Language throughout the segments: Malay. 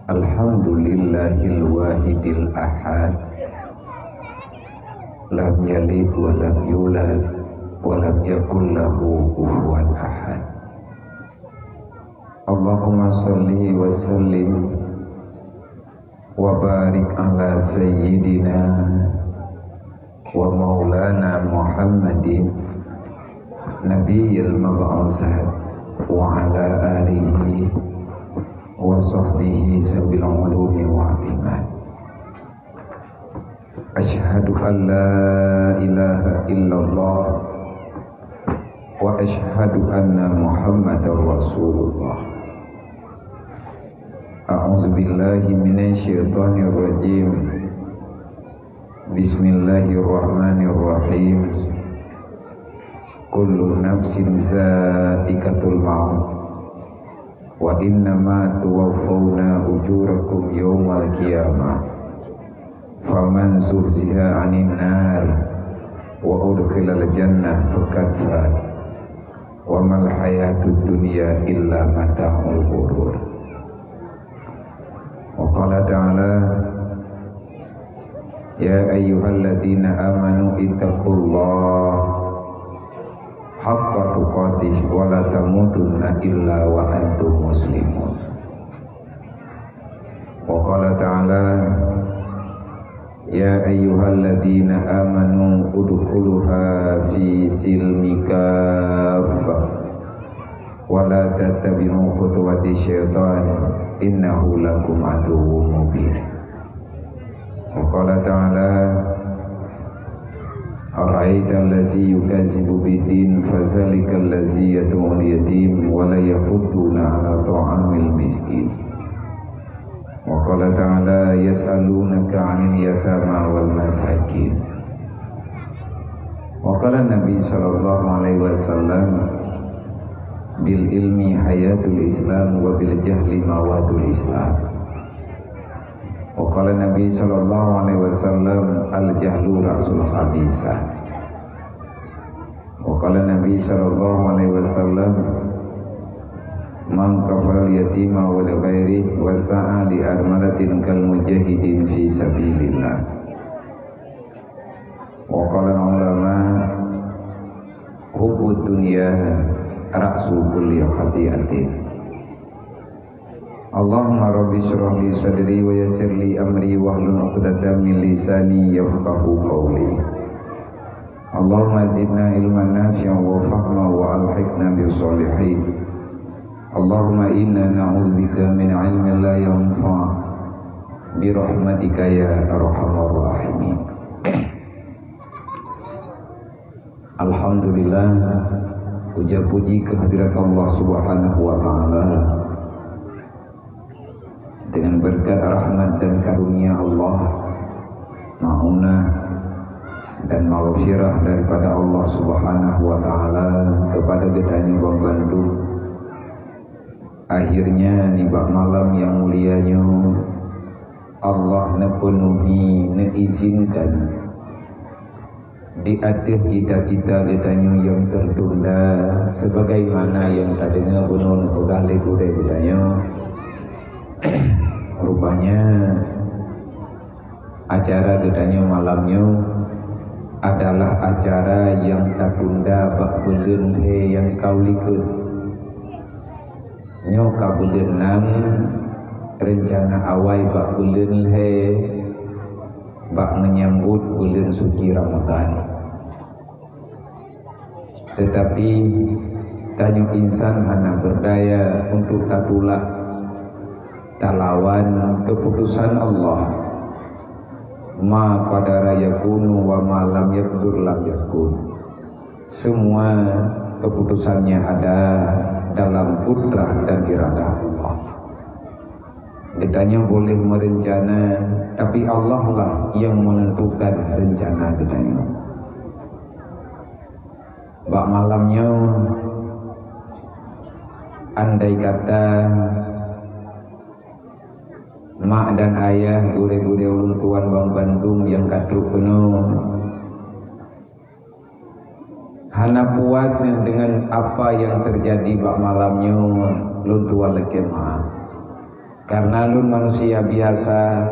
Alhamdulillahil wahidil ahad, lam yalid wa lam yulad wa lam yakul lahu kufuwan ahad. Allahumma shalli wa sallim wa barik ala sayyidina wa maulana Muhammadin nabiyil mab'usat wa ala alihi wa sahbihi sabil ulumi wa atimat. Asyhadu an la ilaha illallah wa asyhadu anna Muhammadar Rasulullah. A'udzu billahi minasyaitonir rajim. Bismillahirrahmanirrahim. Kullu nafsin za'iqatul maut wa innama tuwaffawna ujurakum yawmal qiyamah. Faman zuhziha 'anil nar wa udkhilal jannah faqad faz. Wa mal hayatud dunya illa mata'ul ghurur. Wa qala ta'ala ya ayyuhalladzina amanu ittaqullaha haqqa tuqatih wa la tamutunna illa wa antum muslimun. Wa qala ta'ala ya ayyuhalladzina amanu udkhuluha fi silmi kaffah wa la tattabi'u khutuwati syaitan innahu lakum aduwwun mubin. Wa qala ta'ala ara'aita allazi yukazzibu bid-din fazalika allazi yad'ul yatim wa la yahudduna 'ala ta'amil miskin. Wa qala ta'ala yas'alunaka 'anil yatama wal masakin. Wa qala Nabi sallallahu alaihi wasallam bil ilmi hayatul Islam wa bil jahli mawadul Islam. Wa qala Nabi sallallahu alaihi wasallam al jahlu rasul khabisa. Wa qala Nabi sallallahu alaihi wasallam man kafara yatima wal ghairi wa sa'a li armalatin kal mujahidin fi sabilillah. Wa qala ulama hubbud dunya ra'su kulli khati'atin. Allahumma rabbi shrah li sadri wa yassir li amri wahlul 'uqdatam min lisani yafqahu qawli. Allahumma zidna ilman nafi'an wa fahman wa alhiqna bis solihin. Allahumma inna na'udzubika min 'ilmin la yanfa' bi rahmatika ya arhamar rahimin. Alhamdulillah, puja puji kehadirat Allah Subhanahu wa taala. Dengan berkat rahmat dan karunia Allah, ma'unah dan maghfirah daripada Allah Subhanahu wa taala kepada getanya Bang Bandung. Akhirnya nibak malam yang mulianya Allah nepenuhi neizinkan di atas cita-cita getanya yang tertunda sebagaimana yang tadinya bunun pegale budaya getanya. Rupanya acara gedanya malamnya adalah acara yang takunda bak bulan he yang kau likut nyoka bulan 6 rencana awal bak bulan he bak menyambut bulan suci Ramadan. Tetapi tanya insan hana berdaya untuk tatulak talawan keputusan Allah. Ma qadara yakunu wa ma lam yaqdur lam yakun. Semua keputusannya ada dalam kudrah dan iradah Allah. Ditanya boleh merencana, tapi Allah lah yang menentukan rencana ditanya. Bak malamnya andai kata mak dan ayah, gure-gure ulun tuan Bang Bandung yang kaduk penuh hana puas dengan apa yang terjadi bak malamnya ulun tuan lekemah. Karena lun manusia biasa,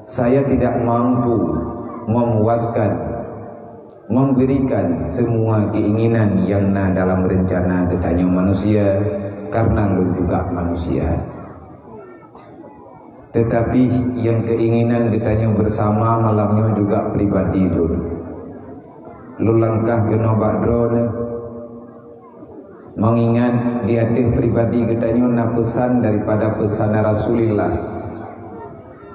saya tidak mampu memuaskan, memberikan semua keinginan yang dalam rencana ketanya manusia, karena lun juga manusia. Tetapi yang keinginan ketanya bersama malamnya juga pribadi lun. Lun langkah genobak drone, mengingat di hati pribadi ketanya na pesan daripada pesan Rasulullah.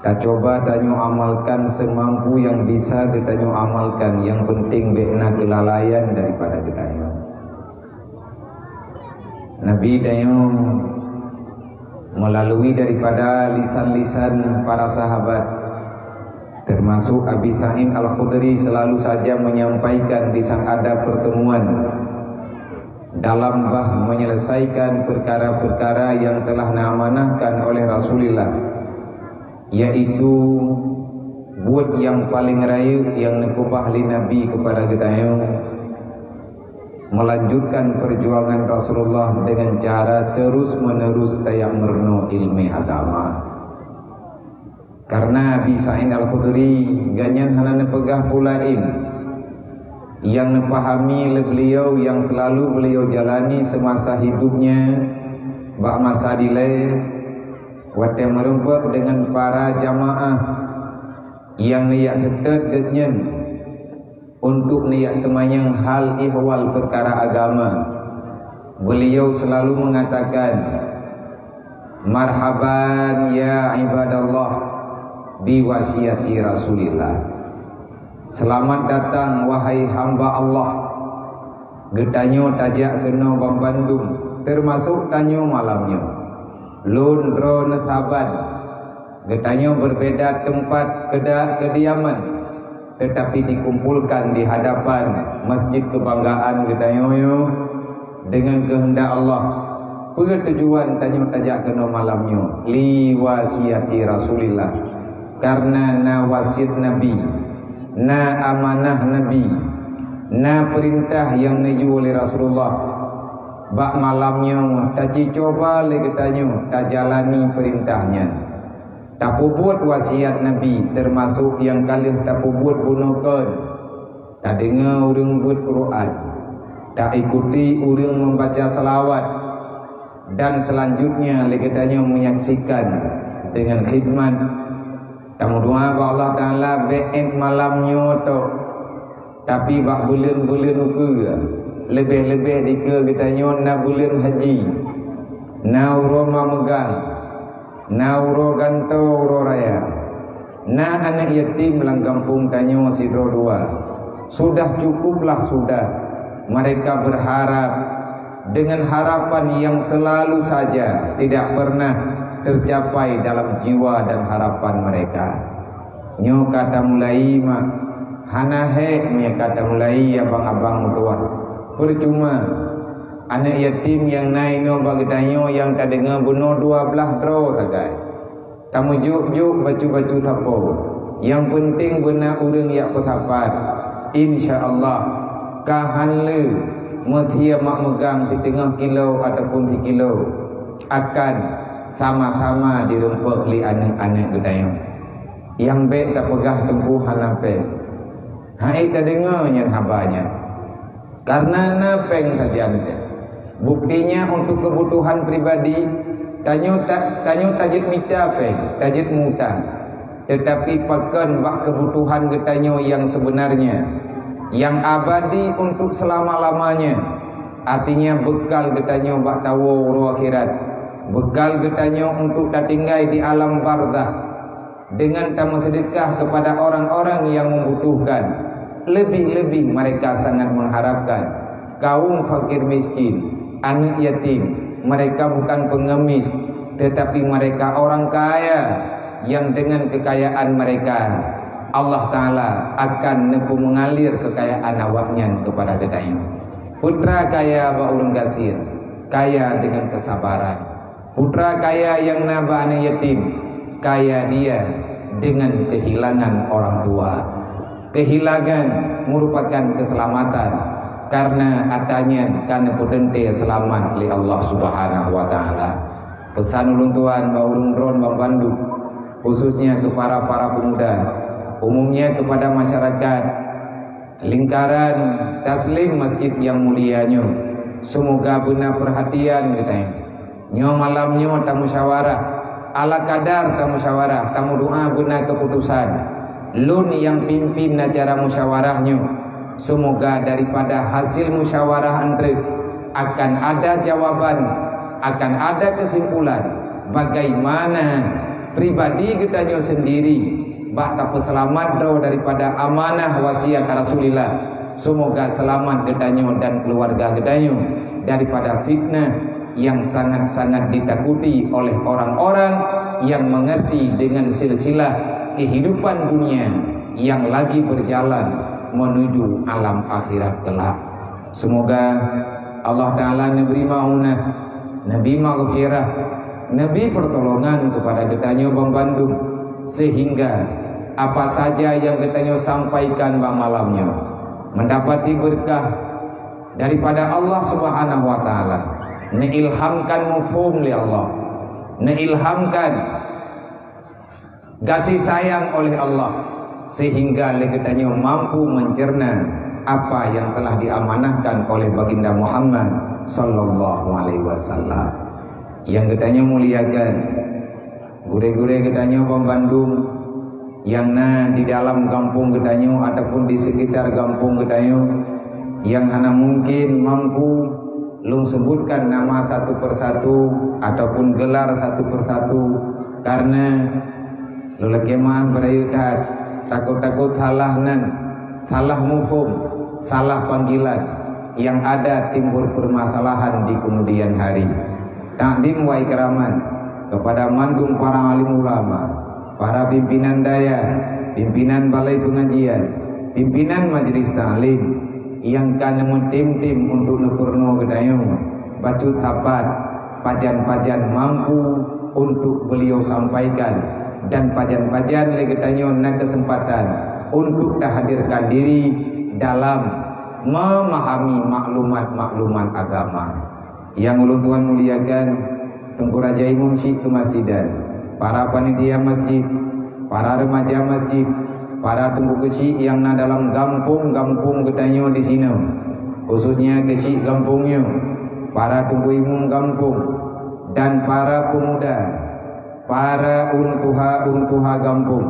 Tak coba tanyo amalkan semampu yang bisa ketanya amalkan. Yang penting bekna kelalaian daripada ketanya. Nabi tanyo melalui daripada lisan-lisan para sahabat, termasuk Abi Sa'id Al-Khudri, selalu saja menyampaikan di saat ada pertemuan dalam menyelesaikan perkara-perkara yang telah diamanahkan oleh Rasulullah, yaitu buat yang paling raya yang nekubah li Nabi kepada kita, melanjutkan perjuangan Rasulullah dengan cara terus menerus kayak merno ilmu agama. Karena Abi Sa'id Al-Khudri ganyan hanana pegah pulain yang nepahami beliau, yang selalu beliau jalani semasa hidupnya, bak masa dile wate merempat dengan para jamaah yang niat dekat untuk niat temayang hal ihwal perkara agama. Beliau selalu mengatakan, marhaban ya ibadallah biwasiati Rasulillah. Selamat datang wahai hamba Allah. Getanyo tajak kena Bang Bandung, termasuk tanyo malamnya. Lun dro netaban. Getanyo berbeda tempat kediaman, tetapi dikumpulkan di hadapan masjid kebanggaan getanyo dengan kehendak Allah. Tujuan tanyo tajak kena malamnya liwasiati Rasulillah. Karena na wasiat Nabi, na amanah Nabi, na perintah yang diju oleh Rasulullah, bak malamnya taci coba legetanyo tak jalani perintahnya, tak buat wasiat Nabi, termasuk yang kali tak buat bunuhkan, tak dengar orang buat Quran, tak ikuti orang membaca salawat, dan selanjutnya legetanyo menyaksikan dengan khidmat. Kamu doa ba Allah Ta'ala be'ed malamnya tu, tapi bak bulan-bulan ke lebih-lebih dika katanya na bulan haji, na uroma megang, na uro ganto uro raya, na anak yatim lang kampung tanyo sidro dua. Sudah cukuplah sudah. Mereka berharap dengan harapan yang selalu saja tidak pernah tercapai dalam jiwa dan harapan mereka. Nyo kata mulai mah hanahe me kata mulai abang-abang tua. Percuma anak yatim yang naino bagdanyo yang tak dengar bunuh 12 dro sagai. Tamu juk baju-baju tapo. Yang penting benar urang yak petapat. Insya-Allah kahanle metia mak megang di tengah kilo ataupun 3 kilo akan sama-sama dirempek li anak-anak gedayang yang baik tak pegah tempuhan apa hai tak dengar yang habanya karena napeng saja anda. Buktinya untuk kebutuhan pribadi tanyo tajid minta apa tajid mutang, tetapi pakan bak kebutuhan getanyo yang sebenarnya yang abadi untuk selama-lamanya, artinya bekal getanyo bak tawo ro akhirat, bekal getanyo untuk tak tinggal di alam barzah dengan tamu sedekah kepada orang-orang yang membutuhkan. Lebih-lebih mereka sangat mengharapkan kaum fakir miskin, anak yatim. Mereka bukan pengemis, tetapi mereka orang kaya yang dengan kekayaan mereka Allah Ta'ala akan nepu mengalir kekayaan awaknya kepada getanyo. Putra kaya baulun gasir, kaya dengan kesabaran. Putra kaya yang naba anak yatim, kaya dia dengan kehilangan orang tua. Kehilangan merupakan keselamatan, karena adanya karena potente selamat oleh Allah Subhanahu wa taala. Pesan ulun tuan, ulun ron Bandu, khususnya kepada para pemuda, umumnya kepada masyarakat lingkaran taslim masjid yang mulianya. Semoga benar perhatian katanya. Nyo malamnya tamu musyawarah, ala kadar tamu musyawarah, tamu doa benar keputusan. Lun yang pimpin acara musyawarahnya. Semoga daripada hasil musyawarah andre akan ada jawaban, akan ada kesimpulan bagaimana pribadi kita sendiri bak selamat daripada amanah wasiat Rasulullah. Semoga selamat kita dan keluarga kita daripada fitnah yang sangat-sangat ditakuti oleh orang-orang yang mengerti dengan silsilah kehidupan dunia yang lagi berjalan menuju alam akhirat kelak. Semoga Allah Ta'ala memberi maunah, Nabi maghfirah, Nabi pertolongan kepada ketanyo Bang Bandung, sehingga apa saja yang ketanyo sampaikan bang malamnya mendapati berkah daripada Allah Subhanahu wa Ta'ala. Neilhamkan mufhum li Allah, neilhamkan kasih sayang oleh Allah, sehingga ketanyo mampu mencerna apa yang telah diamanahkan oleh baginda Muhammad sallallahu alaihi wasallam. Yang ketanyo muliakan gure-gure ketanyo Bang Bandung yang di dalam kampung ketanyo ataupun di sekitar kampung ketanyo yang hana mungkin mampu lung sebutkan nama satu persatu ataupun gelar satu persatu, karena lulak kemah berayudat takut-takut salah mufhum, salah panggilan yang ada timbul permasalahan di kemudian hari. Takdim wa ikraman kepada mandum para alim ulama, para pimpinan daya, pimpinan balai pengajian, pimpinan majelis ta'lim yang kan tim-tim untuk nepurno gedayo bacut sapat pajan-pajan mampu untuk beliau sampaikan, dan pajan-pajan legetanyo na kesempatan untuk hadirkan diri dalam memahami maklumat-maklumat agama. Yang ulun tuan muliakan Tengku Raja Imam Syekh Kemasjidan, para panitia masjid, para remaja masjid, para tunggu kecil yang dalam kampung-kampung ketanyo di sini, khususnya kecil kampungnya, para tunggu imam kampung, dan para pemuda, para untuha kampung,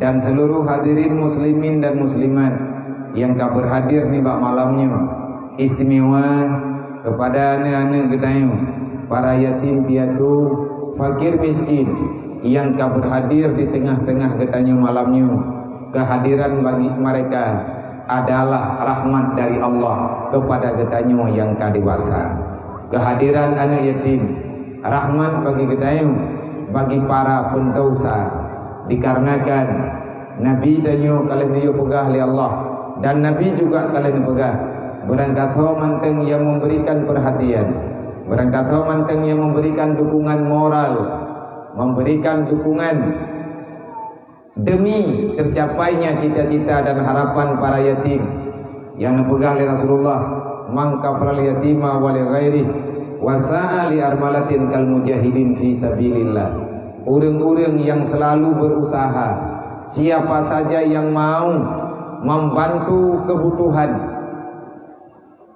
dan seluruh hadirin muslimin dan muslimat yang berhadir nih bak malamnya. Istimewa kepada anak-anak kedayu, para yatim piatu, fakir miskin yang berhadir di tengah-tengah kedayu malamnya. Kehadiran bagi mereka adalah rahmat dari Allah kepada kedayu yang kadewasa. Kehadiran anak yatim rahmat bagi kedayu, bagi para pendosa, dikarenakan Nabi danyo kalian pegah oleh Allah, dan Nabi juga kalian pegah. Berangkat manteng yang memberikan perhatian, berangkat manteng yang memberikan dukungan moral, memberikan dukungan demi tercapainya cita-cita dan harapan para yatim yang dipegah oleh Rasulullah. Mangkafal yatima wali ghairi wasa'a li armalatin kal mujahidin fi sabilillah. Orang-orang yang selalu berusaha, siapa saja yang mau membantu kebutuhan,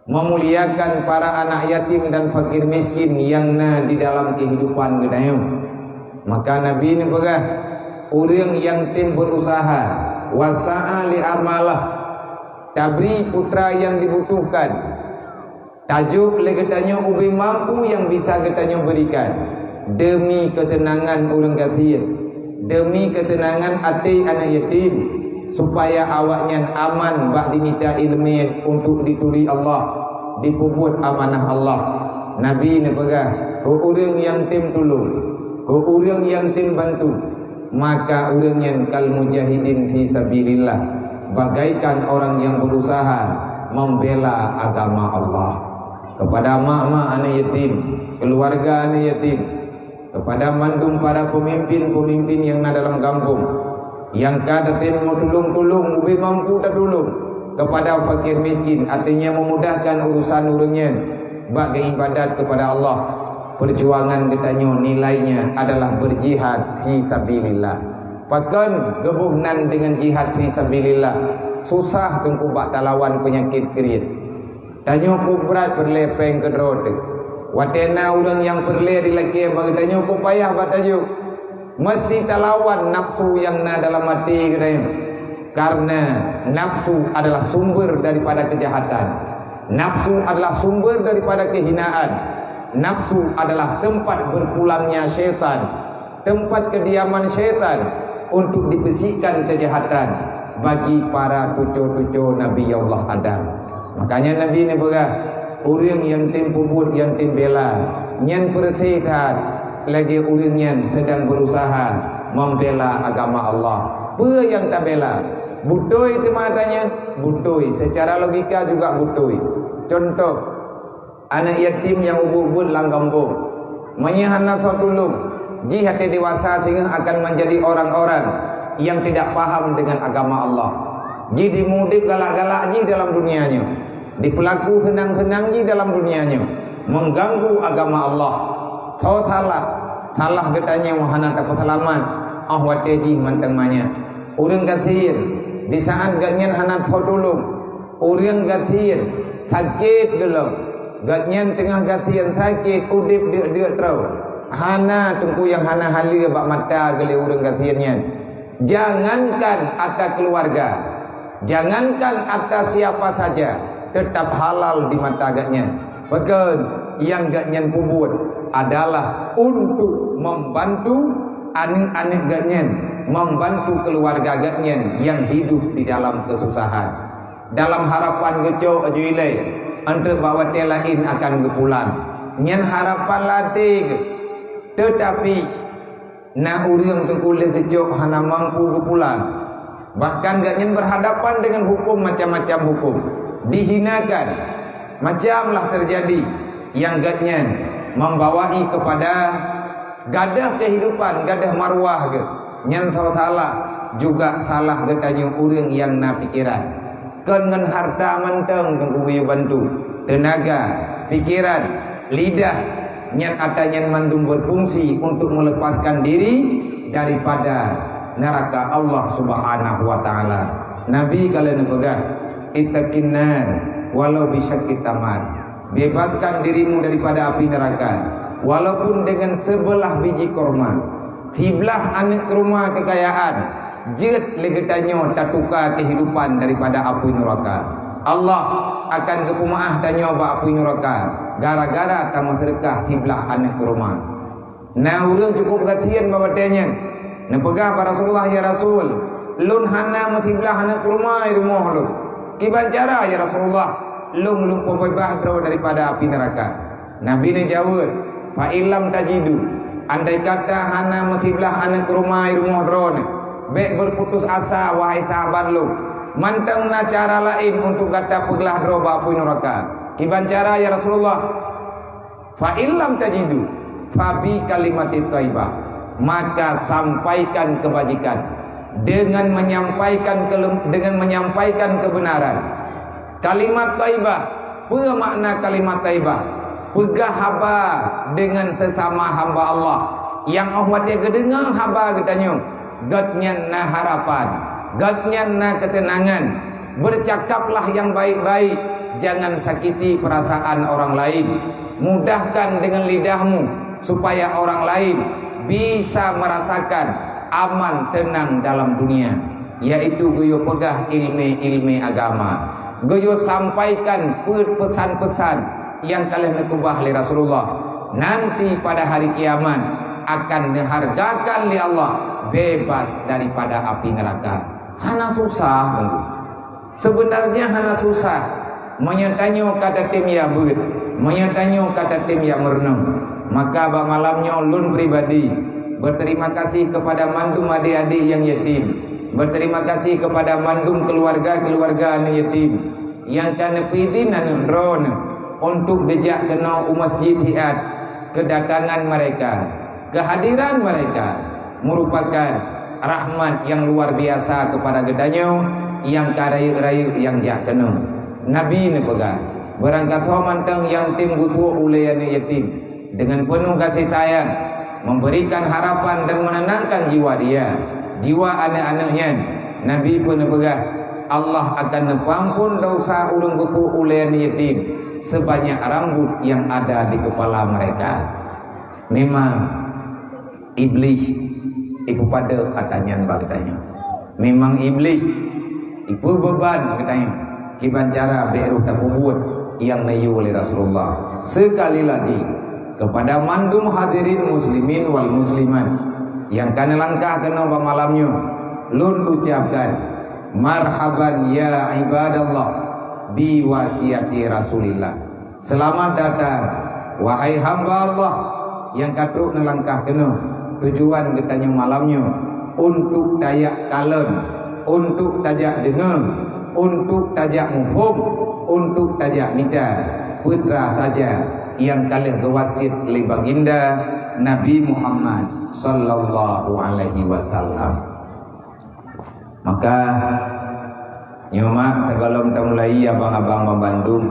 memuliakan para anak yatim dan fakir miskin yang di dalam kehidupan kita, maka Nabi ini pegah orang yang tim berusaha, wasa'a li armalah, tabri putra yang dibutuhkan, tajuk legetanya ubi mampu yang bisa ketanya berikan demi ketenangan orang kafir, demi ketenangan hati anak yatim, supaya awaknya aman bak diminta ilmu untuk dituri Allah, dipuput amanah Allah. Nabi ni pegah orang yang tim tolong, orang yang tim bantu, maka orang yang kal mujahidin fi sabilillah, bagaikan orang yang berusaha membela agama Allah. Kepada mak-mak anak yatim, keluarga anak yatim, kepada mandum para pemimpin-pemimpin yang ada dalam kampung, yang kadatin mau tolong-tolong, ubi mampu tak tolong kepada fakir miskin, artinya memudahkan urusan orangnya bagi ibadat kepada Allah, perjuangan katanya nilainya adalah berjihad fi sabilillah. Pakan gebuhnan dengan jihad fi sabilillah susah tengku bak talawan penyakit kriit. Tanya ku berat berlepeng ke rote. Watena orang yang perle di laki bagi tanya ku payah batajuk. Mesti talawan nafsu yang na dalam hati katanya. Karena nafsu adalah sumber daripada kejahatan. Nafsu adalah sumber daripada kehinaan. Nafsu adalah tempat berpulangnya syaitan, tempat kediaman syaitan untuk dibersihkan kejahatan bagi para cucu-cucu Nabi Allah Adam. Makanya Nabi ni berkata, orang yang tim puput, yang tim bela, yang perhatian lagi orang yang sedang berusaha membela agama Allah. Apa yang tak bela? Butoi itu matanya, butoi. Secara logika juga butoi. Contoh, anak yatim yang ubud-ubud lang kampung, menyahana tolong, jihad dewasa sehingga akan menjadi orang-orang yang tidak paham dengan agama Allah. Jadi mudik galak-galak ji dalam dunianya, dipelaku henang-henang ji dalam dunianya, mengganggu agama Allah. Talah katanya wahana tak perselamat, ahwateji mantemanya. Orang gatir di saat ganyan hanat tolong, orang gatir sakit dulu, ganyan tengah gatir sakit, udip dia terus. Hana tunggu yang hana halia bak mata geli orang gatirnya. Jangankan atas keluarga, jangankan atas siapa saja, tetap halal di mata agaknya. Bahkan yang gaknya kubur adalah untuk membantu anak-anak gaknya, membantu keluarga gaknya yang hidup di dalam kesusahan. Dalam harapan gecok ajuilai, antara bawa lain akan kepulang. Nyan harapan latih, tetapi nak urang terkulih kecok hana mampu kepulang. Bahkan gaknya berhadapan dengan hukum macam-macam hukum, dihinakan, macamlah terjadi yang gaknya membawai kepada gadah kehidupan, gadah marwah ke. Nyan salah juga salah katanya urang yang na pikiran. Dengan harta menteng tunggu bantu, tenaga, pikiran, lidah, nyan adanya mandum berfungsi untuk melepaskan diri daripada neraka Allah Subhanahu wa taala. Nabi kalian pegang ittaqinnar walau bisyakki tamar. Bebaskan dirimu daripada api neraka walaupun dengan sebelah biji korma. Tiblah anak rumah kekayaan, jet legetanyo tatuka kehidupan daripada api neraka. Allah akan kepumaah tanya ba api neraka gara-gara tamat sedekah tiblah anak rumah. Nah urang cukup gatian babatenya. Nah pegah para Rasulullah ya Rasul, lun hana matiblah anak rumah lu. Kiban cara ya Rasulullah, lung pembebas daripada api neraka. Nabi ni jawab, fa illam tajidu. Andai kata hana matiblah anak rumah drone, baik berputus asa wahai sahabat lu. Mantang na cara lain untuk kata peglah droba api neraka. Kiban cara ya Rasulullah? Fa illam tajidu fa bi kalimatit thayyibah. Maka sampaikan kebajikan dengan menyampaikan kebenaran. Kalimat thayyibah, apa makna kalimat thayyibah? Pegah haba dengan sesama hamba Allah yang Allah dia kedengar haba katanya, gatnya na harapan, gatnya na ketenangan. Bercakaplah yang baik-baik, jangan sakiti perasaan orang lain. Mudahkan dengan lidahmu supaya orang lain bisa merasakan aman tenang dalam dunia. Yaitu goyo pegah ilmu agama, goyo sampaikan pesan-pesan yang kalian nekubah oleh Rasulullah. Nanti pada hari kiamat akan dihargakan oleh Allah, bebas daripada api neraka. Hana susah, sebenarnya hana susah. Menyatanyo kata tim ya but, menyatanyo kata tim ya merenung. Maka bak malamnya ulun pribadi berterima kasih kepada mandum adik-adik yang yatim, berterima kasih kepada mandum keluarga-keluarga yatim yang kana pidinan drone untuk gejak kena masjid hiat. Kedatangan mereka, kehadiran mereka merupakan rahmat yang luar biasa kepada gedanyo yang karayu-rayu yang jak kena. Nabi ni pegang berangkat mantang yang tim gutu ulayani yatim, dengan penuh kasih sayang, memberikan harapan dan menenangkan jiwa dia, jiwa anak-anaknya. Nabi pun berkata, Allah akan nepampun dosa urang kutu ulean yatim sebanyak rambut yang ada di kepala mereka. Memang iblis iku pada atanyan bagdanya. Memang iblis iku beban katanya kiban cara beruh takubut yang nayu oleh Rasulullah. Sekali lagi kepada mandum hadirin muslimin wal muslimat yang kana langkah kena malamnya, lun ucapkan marhaban ya ibadallah bi wasiati Rasulillah. Selamat datang wahai hamba Allah yang katruk nelangkah kena tujuan ketanya malamnya untuk tayak kalen, untuk tajak dengar, untuk tajak mufhum, untuk tajak nida. Putra saja yang kalih kewasit li baginda Nabi Muhammad sallallahu alaihi wasallam. Maka nyoma tegalom mulai abang-abang Bandung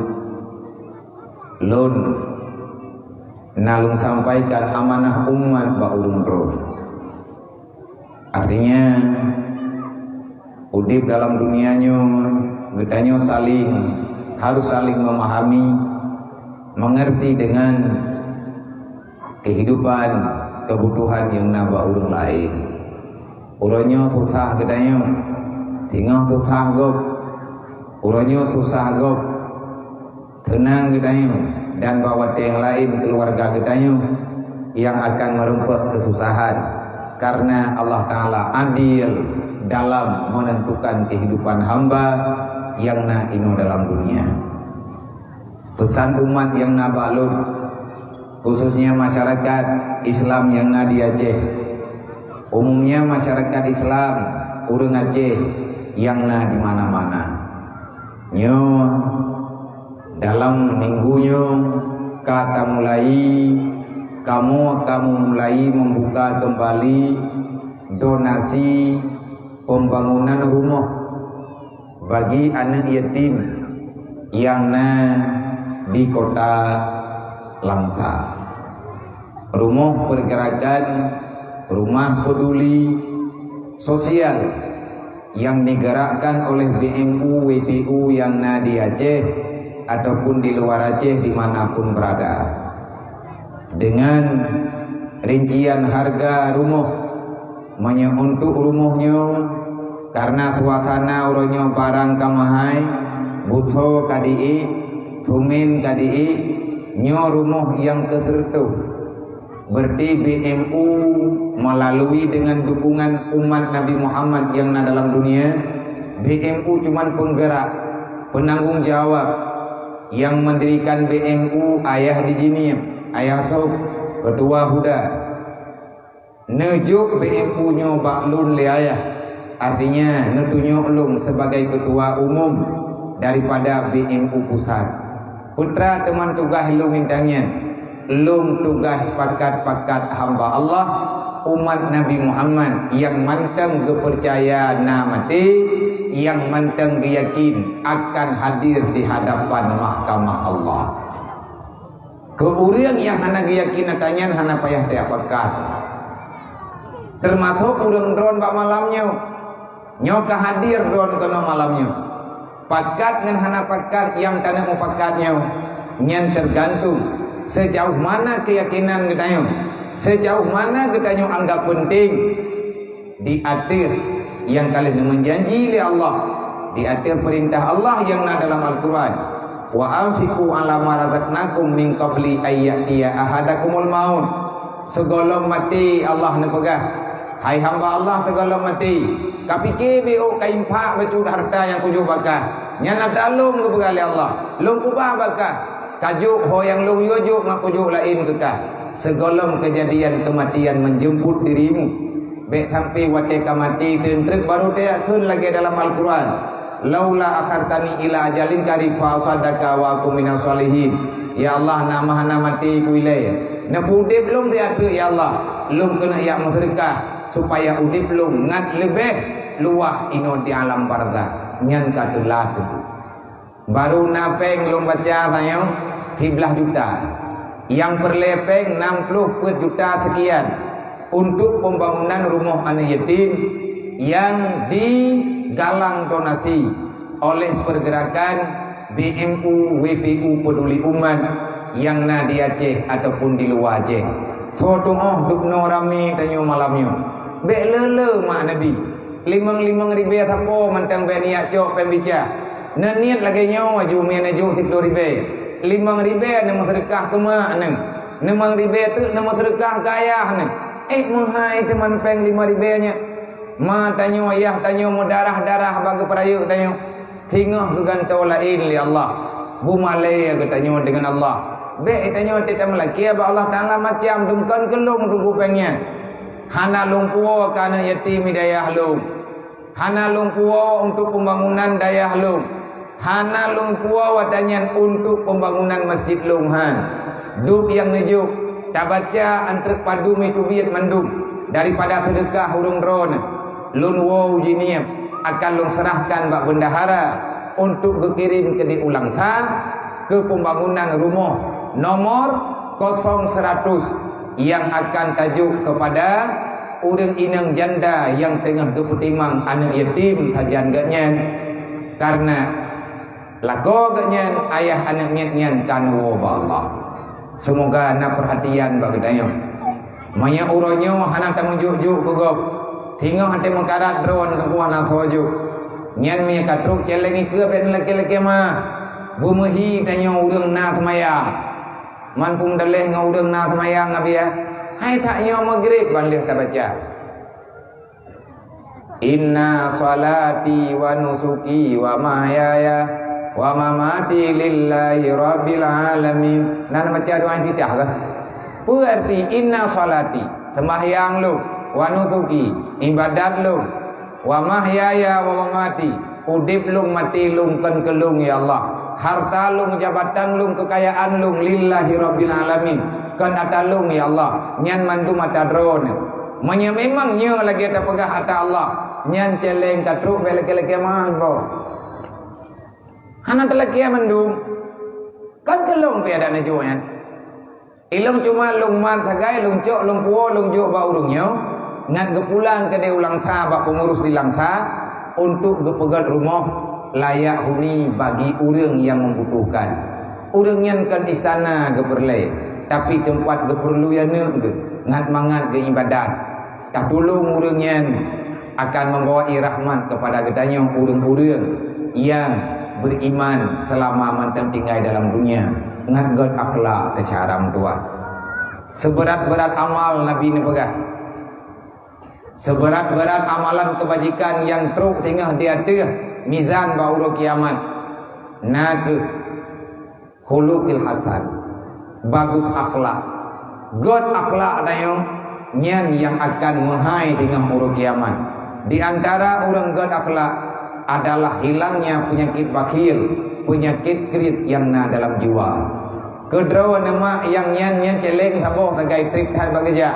lun nalung sampaikan amanah umat ba urung terus. Artinya udip dalam dunianya getanya harus saling memahami, mengerti dengan kehidupan, kebutuhan yang naba urung lain. Urangnya susah gedanya, tinggal susah gop. Urangnya susah gop, tenang gedanya, dan bawa yang lain keluarga gedanya yang akan merumput kesusahan. Karena Allah Ta'ala adil dalam menentukan kehidupan hamba yang ino dalam dunia. Pesan umat yang nabalun, khususnya masyarakat Islam yang di Aceh, umumnya masyarakat Islam urang Aceh yang di mana-mana. Nyo dalam minggunya kamu mulai membuka kembali donasi pembangunan rumah bagi anak yatim yang di kota Langsa. Rumah pergerakan, rumah peduli sosial yang digerakkan oleh BMU WPU yang di Aceh ataupun di luar Aceh dimanapun berada, dengan rincian harga rumah untuk rumahnya karena suasana urangnya barang kamahai buso kadii tumin kadii nyo rumah yang kesertuh. Berarti BMU melalui dengan dukungan umat Nabi Muhammad yang dalam dunia, BMU cuman penggerak, penanggung jawab yang mendirikan BMU ayah di sini, ayah tu ketua Huda. Nejuk BMU nyo baklun le ayah, artinya netunyo ulung sebagai ketua umum daripada BMU pusat. Putra teman tugas lu mintanya, lum tugas pakat-pakat hamba Allah umat Nabi Muhammad yang manteng kepercayaan mati, yang manteng yakin akan hadir di hadapan mahkamah Allah. Keuriang yang hana yakin tanya hana payah dia pakat, termasuk urang drone bak malamnya nyoka hadir drone kena malamnya pakat dengan hana pakat yang tanah mau pakatnya nyen tergantung sejauh mana keyakinan kita, sejauh mana kita anggap penting diatir yang kalian menjanji oleh Allah, diatir perintah Allah yang dalam Al-Quran, wa anfiqu ala ma razaqnakum min qabli ayyatiya ahadakumul maut. Segolong mati Allah nak pegah, hai hamba Allah segolong mati kapikir beo kaimpak bacud harta yang kuju bakah nyana dalung ke pegali Allah lung kubah bakah kajuk ho yang lung yojuk ngakujuk lain kekah. Segolong kejadian kematian menjemput dirimu baik sampai wateka mati tentrek baru dia kun lagi dalam Al-Quran, laula akhartani ila ajalin qarib fa sadaka wa akum minas solihin. Ya Allah nama mati ku ilai na udip lung dia tu ya Allah lung kena ya musyrikah supaya udip lung ngat lebih luah ino di alam barzakh nyan katulat itu baru napeng lung baca sayang 13 juta yang berlepeng 60 per juta sekian untuk pembangunan rumah anak yatim yang digalang donasi oleh pergerakan BMU WPU Peduli Umat yang na di Aceh ataupun di luar Aceh. Sodoh dukno rame tanyo malamnya. Bek lele mak Nabi. Limang ribu sapo mantang be niat cok pembica. Niat lagi nyawa aju mian aju 10 ribu. 5 ribu nama sedekah ke mak nang. 6 ribu tu nama sedekah ke ayah nang. Mahai teman peng 5 ribu nya. Ma tanyo ayah tanyo mau darah bagi perayuk tanyo. Tingah gegantau lain li Allah. Bumalai ke tanyo dengan Allah. Bek tanyo tidak melaki apa Allah Taala macam dumkan kelung tunggu pengnya. Hana lumpuo kana yatim dayah lum. Hana lumpuo untuk pembangunan dayah lum. Hana lumpuo wadanyan untuk pembangunan masjid lumhan. Duk yang nejuk tak baca antar padu mitubiyat mandum daripada sedekah hurung ron. Lun wow jiniap akan lun serahkan bak bendahara untuk dikirim ke diulang ke pembangunan rumah nomor 0100 yang akan tajuk kepada urang inang janda yang tengah berpetimang anak yatim tajan ganyan karena lago ganyan ayah anak nyan kan wa Allah. Semoga na perhatian bagi dayo. Maya uronyo hana tamujuk-juk pegop. Tinggal hati mengkarat drone kebuah na thoju. Nyan mi katruk celengi ke ben laki-laki mah. Bumehi dayo urang na tmaya. Man pun daleh ngaudeng na semayang nabi ya. Hai taknya maghrib balih tak baca. Inna salati wa nusuki wa mahyaya wa mamati lillahi rabbil alamin. Nan baca doa tidak ke? Berarti inna salati sembahyang lu wa nusuki ibadat lu wa mahyaya wa mamati udip lu mati lu kan kelung ya Allah. Harta lung, jabatan lung, kekayaan lung lillahi rabbil alamin. Kan ata lung ya Allah. Nyan mandu mata drone. Manya memang nya lagi ada pegah ata Allah. Nyan celeng katruk belak-belak mah bo. Hana telaki mandu. Kan kelung pi ada naju yan. Ilung cuma lung man sagai lung cok lung puo lung jo ba urungnya. Ngat gepulang ke de ulang sa ba pengurus di langsa untuk gepegat rumah layak huni bagi orang yang membutuhkan. Orang yang kan istana ke perlai, tapi tempat ke perlu yang ke ngat mangat ke ibadat. Tak tolong orang yang akan membawa rahmat kepada gedanya orang-orang yang beriman selama mantan tinggal dalam dunia. Ngat god akhlak cara mentua. Seberat-berat amal Nabi ni pegah. Seberat-berat amalan kebajikan yang teruk tinggal di atas mizan bauru kiamat nak khuluqil hasan bagus akhlak god akhlak dayo nyan yang akan menghai dengan uru kiamat. Di antara orang god akhlak adalah hilangnya penyakit bakhil, penyakit krit yang na dalam jiwa. Kedua nama yang nyan celeng saboh tagai trip kan bageja.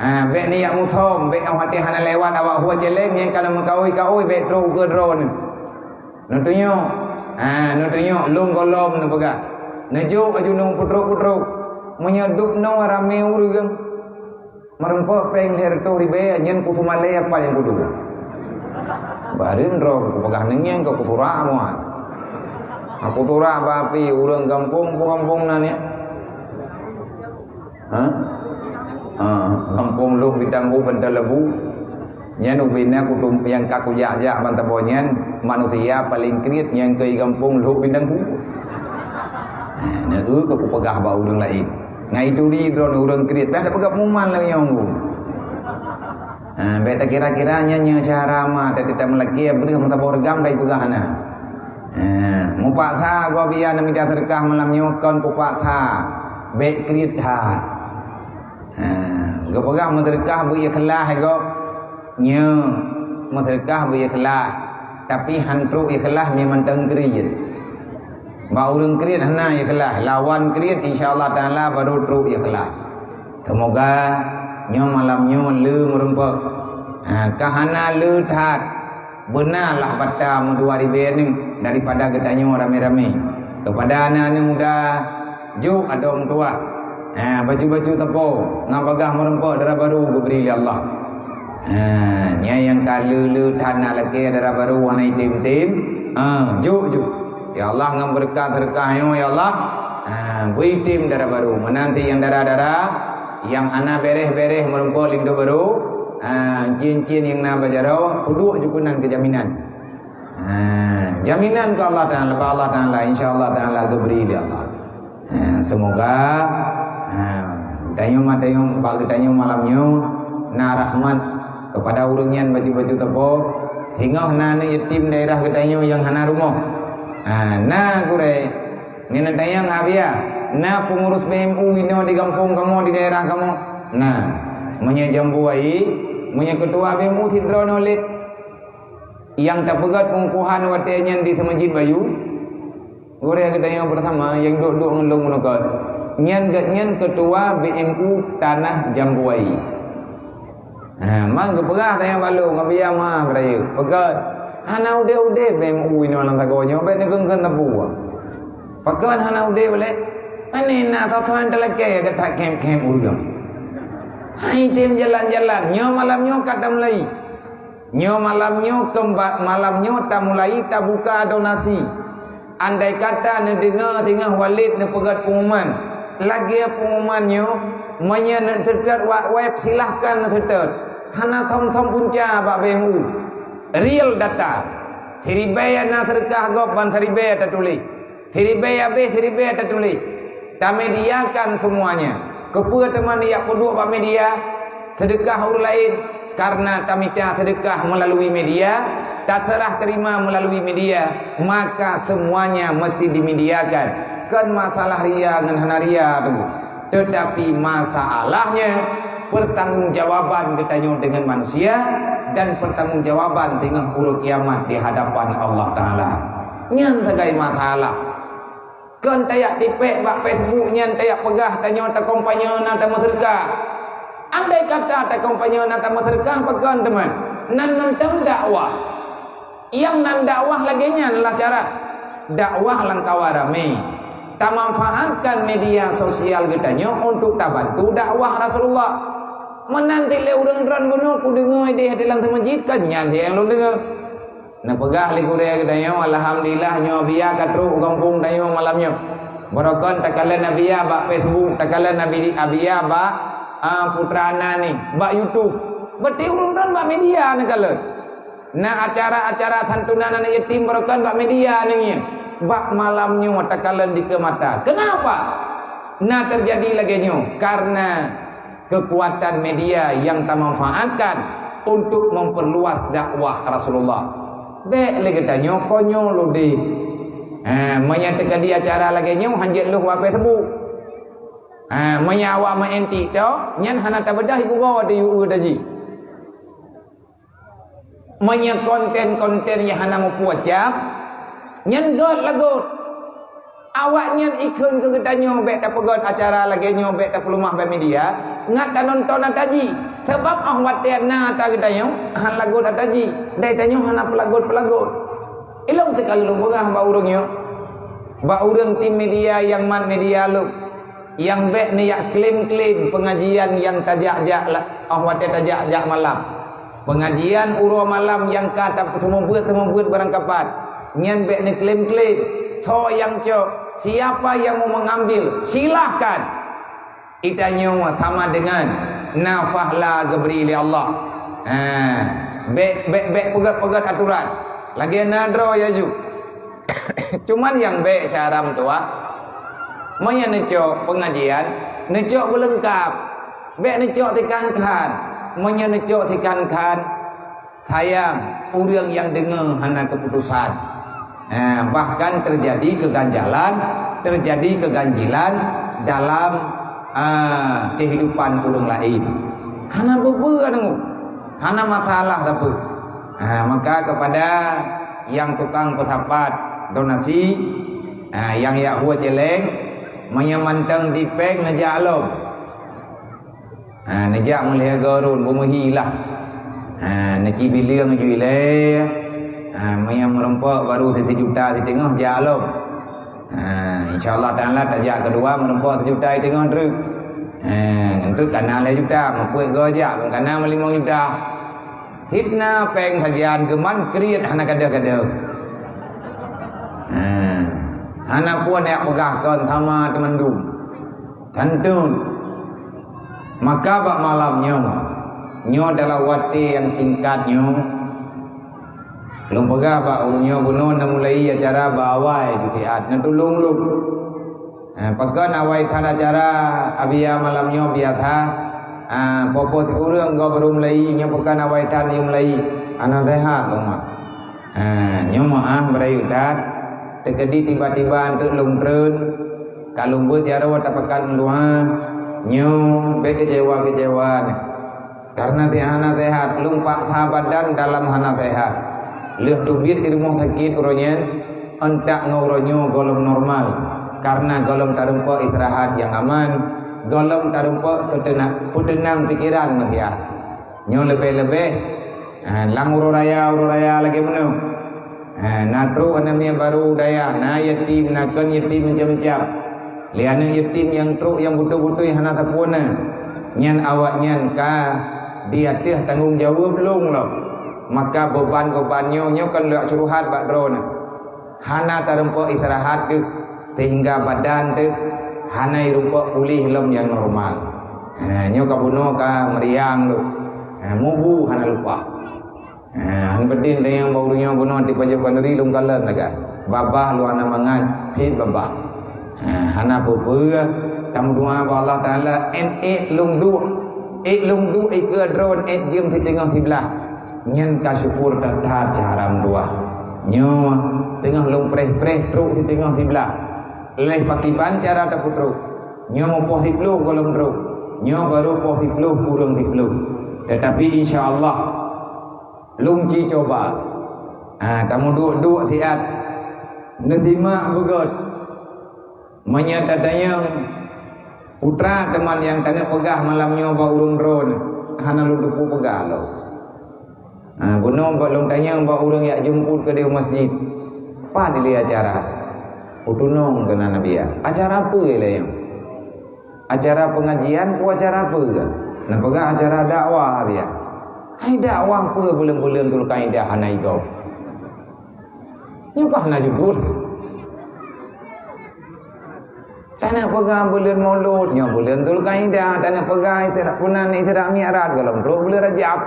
Bek ni yang mutom, bek au hati hana lewat awak huat celeng yang kalau mengkawai bek tro ke drone. Nutunyo, nutunyo lung kolom nu pega. Nejo aju nung putruk-putruk menyedup no rame urang. Merempok peng ler to ribe nyen kutumale apa yang kudu. Barin ro pegah nengeng ke kutura moa. Aku kutura bapi urang kampung nanya. Kampung lu bidang bentar lebu nyen ubina kutum yang kaku jak mantabonyen manusia paling kriit yang ke kampung lu bidang ku nah tu ke pegah ba urang lain ngai duri drone urang kriit dah pegah muman lah yang ku beta kira-kiranya nya cara mah tak melaki beri mantaborgam kai pegahna mupak tha go biar nami sedekah malam nyokon kupak tha be kriit ha Gopagah sedekah bu ikhlas go nya sedekah bu ikhlas tapi hantru ikhlas memang tengkriit. Ba urang kriit hana ikhlas lawan kriit insyaallah taala baru tru ikhlas. Semoga nya malamnya le merempek. Kahana le that benarlah bata 2000 ni daripada gedanya rame-rame. Kepada anak-anak muda Juk ada orang tua. Baju-baju tepo ngapagah merempok darah baru diberi oleh Allah. Nya yang kalulu tanah lagi darah baru warna hitam-hitam. Juk. Ya Allah ngam berkah ya Allah. Beri tim darah baru. Menanti yang darah-darah yang ana bereh-bereh merempok lindo baru. Cin-cin yang na bajarau puduk jukunan kejaminan. Jaminan ke Allah Ta'ala insyaAllah Ta'ala diberi oleh Allah. Semoga Tanya bagi tanya malamnya na rahmat kepada urungian baju-baju tepo hingga na yatim daerah ketanya yang hana rumah. Na kure ni tanya ngabia na pengurus BMU ini di kampung kamu di daerah kamu. Nah, punya jambuai, punya ketua BMU Tidro Nolit yang tak pegat pengukuhan watenya di Masjid Bayu. Kure ketanya pertama yang duduk ngelung menukar. Nyan ketua BMU Tanah Jambuai. Mang keperah tanya balu ngabia mah beraya. Pegat. Hana ude BMU ini orang tagonya bet negengkeun tepu. Pegat hana ude boleh. Ani na tatuan telake ketak kem urang. Hai tim jalan-jalan nyo malamnyo kata mulai. Nyo malamnyo kembat malamnyo ta mulai ta buka donasi. Andai kata ne dengar tengah Walid ne pegat pengumuman. Lagi pengumumannya nak terter web silahkan terter hana thom punca Pak BMU real data thiribaya na terkah gop ban thiribaya tak tulis thiribaya tak tulis tak mediakan semuanya kepa teman yang peduk Pak media sedekah orang lain karena tamita sedekah melalui media tak serah terima melalui media maka semuanya mesti dimediakan. Kan masalah ria dengan hanaria tu. Tetapi masalahnya pertanggungjawaban ketanya dengan manusia dan pertanggungjawaban dengan huruf kiamat di hadapan Allah Taala. Nyan segai masalah. Kan tayak tipek bak Facebook nyan tayak pegah tanya ta kompanya na ta maserka. Andai kata ta kompanya na ta maserka pekan teman. Nan nentang dakwah. Yang nan dakwah lagi nyan lah cara dakwah langkawa ramai. Tak manfaatkan media sosial kitanya untuk tak bantu dakwah Rasulullah. Menanti le urang ran benar ku dengar dia dalam masjid kan nyan yang lu dengar. Nak pegah li ku dia kitanya alhamdulillah nyo biya katru kampung dayo malamnya. Barakon takala nabiya ba Facebook, takala nabi abiya ba putrana ni, ba YouTube. Berarti urang ran ba media ni kala. Nah acara-acara santunan anak yatim barakon ba media ni. Bak malamnya watakalan di ke mata. Kenapa? Nah terjadi lagi nyo karena kekuatan media yang tak manfaatkan untuk memperluas dakwah Rasulullah. Dek lagi tanya konyo lu di. Menyatakan di acara lagi nyo hanjit lu apa tebu. Menyawa menti tu nyan hana tabedah ibu gawa di uu daji. Menya konten-konten yang hana mempuacap nyan god lagut awak nyan ikun ke gedanyo bet tak pegot acara lagi nyo bet tak pelumah be media ngat tak nonton ataji sebab ahwat tiana tak gedanyo han lagut ataji dai tanyo hana pelagut ilong tekal lu bengah ba urangnya ba urang tim media yang man media lu yang bet ni yak klaim-klaim pengajian yang tajak-jak ahwat tajak-jak malam pengajian uro malam yang kata temu buat barang kapat nyan bek ni klaim-klaim so yang cok siapa yang mau mengambil silahkan itanya sama dengan nafahla geberi li Allah bek pegat aturan lagi nadro ya ju cuman yang bek syaram tua maya necok pengajian necok belengkap bek necok tekankan maya necok tekankan sayang urang yang dengar hana keputusan. Bahkan terjadi keganjalan, terjadi keganjilan dalam kehidupan orang lain. Hana beberapa dengu, hana masalah apa. Maka kepada yang tukang petapat donasi, yang ya huwa celeng, menyamantang dipeng nejak alom. Nejak mulai garun bumuhilah. Neki bilang juile. Yang merempak baru 1 juta di tengah jalan. InsyaAllah ta'ala tajak kedua merempuan 1 juta tengah terus. Untuk kanan 5 juta, mempunyai gojak kanan 5 juta. Fitnah peng sajian keman kriat hana kada-kada. Hana pun nak pegahkan sama teman dum. Tantun. Maka bak malamnya nyo adalah wati yang singkatnya. Belum pegah bak nyo bunuh nak mulai acara bawai jutiat nak tolong lu. Pekan awai tan acara abia malamnya biasa. Popo kurang kau baru mulai nyo pekan awai tan yang mulai anak sehat dong mak. Nyo maah berayutat. Tekedi tiba-tiba untuk lungtren. Kalau buat cara wata pekan dua nyo be kecewa-kecewa. Karena tiada sehat, lumpak badan dalam hana sehat. Leh tubir di rumah sakit uronyen entak ngauronyo golong normal. Karena golong tarumpa istirahat yang aman, golong tarumpa ketenang pikiran matia. Nyo lebih-lebih lang ururaya lagi menu. Natru anamnya baru daya, na yatim nakon yatim macam-macam. Liana yatim yang truk yang butuh-butuh yang hana tapuna. Nyan awak nyan ka dia teh tanggung jawab belum loh. Maka beban-bebannya nyo kan lek curuhat bak drone. Hana tarumpa istirahat ke sehingga badan tu hana rupa pulih lem yang normal. Nyo ka bunuh ka meriang tu. Mubu hana lupa. Han bedin yang baunya bunuh di pajak panduri lum kalan laga. Babah lu ana mangan pit babah. Hana bubur tamu doa Allah Taala lum du ke drone jam di tengah sebelah. Nyen ka syukur tatar caram dua. Nyo tengah lum preh truk di tengah sebelah. Leh pakiban cara ta putru. Nyo mau poh 10 golong truk. Nyo baru poh 10 kurang 10. Tetapi insyaallah lungci coba. Tamu duk tiat. Nesima begot. Menyatakan putra teman yang tanya pegah malamnya ba urung drone. Hana lu dupu pegah lo. Bunuh ba long tanya ba urung yak jemput ke dia masjid. Apa dili acara? Utunong kena nabi ya. Acara apa le yang? Acara pengajian ku acara apa ke? Nah pegah acara dakwah dia. Hai dakwah apa bulan-bulan tu kaidah hanai kau. Nyukah na judul. Tanah pegang bulan maulud, nya bulan tu kaidah, tanah pegang itu punan itu mi'raj galam bro bulan Rajab.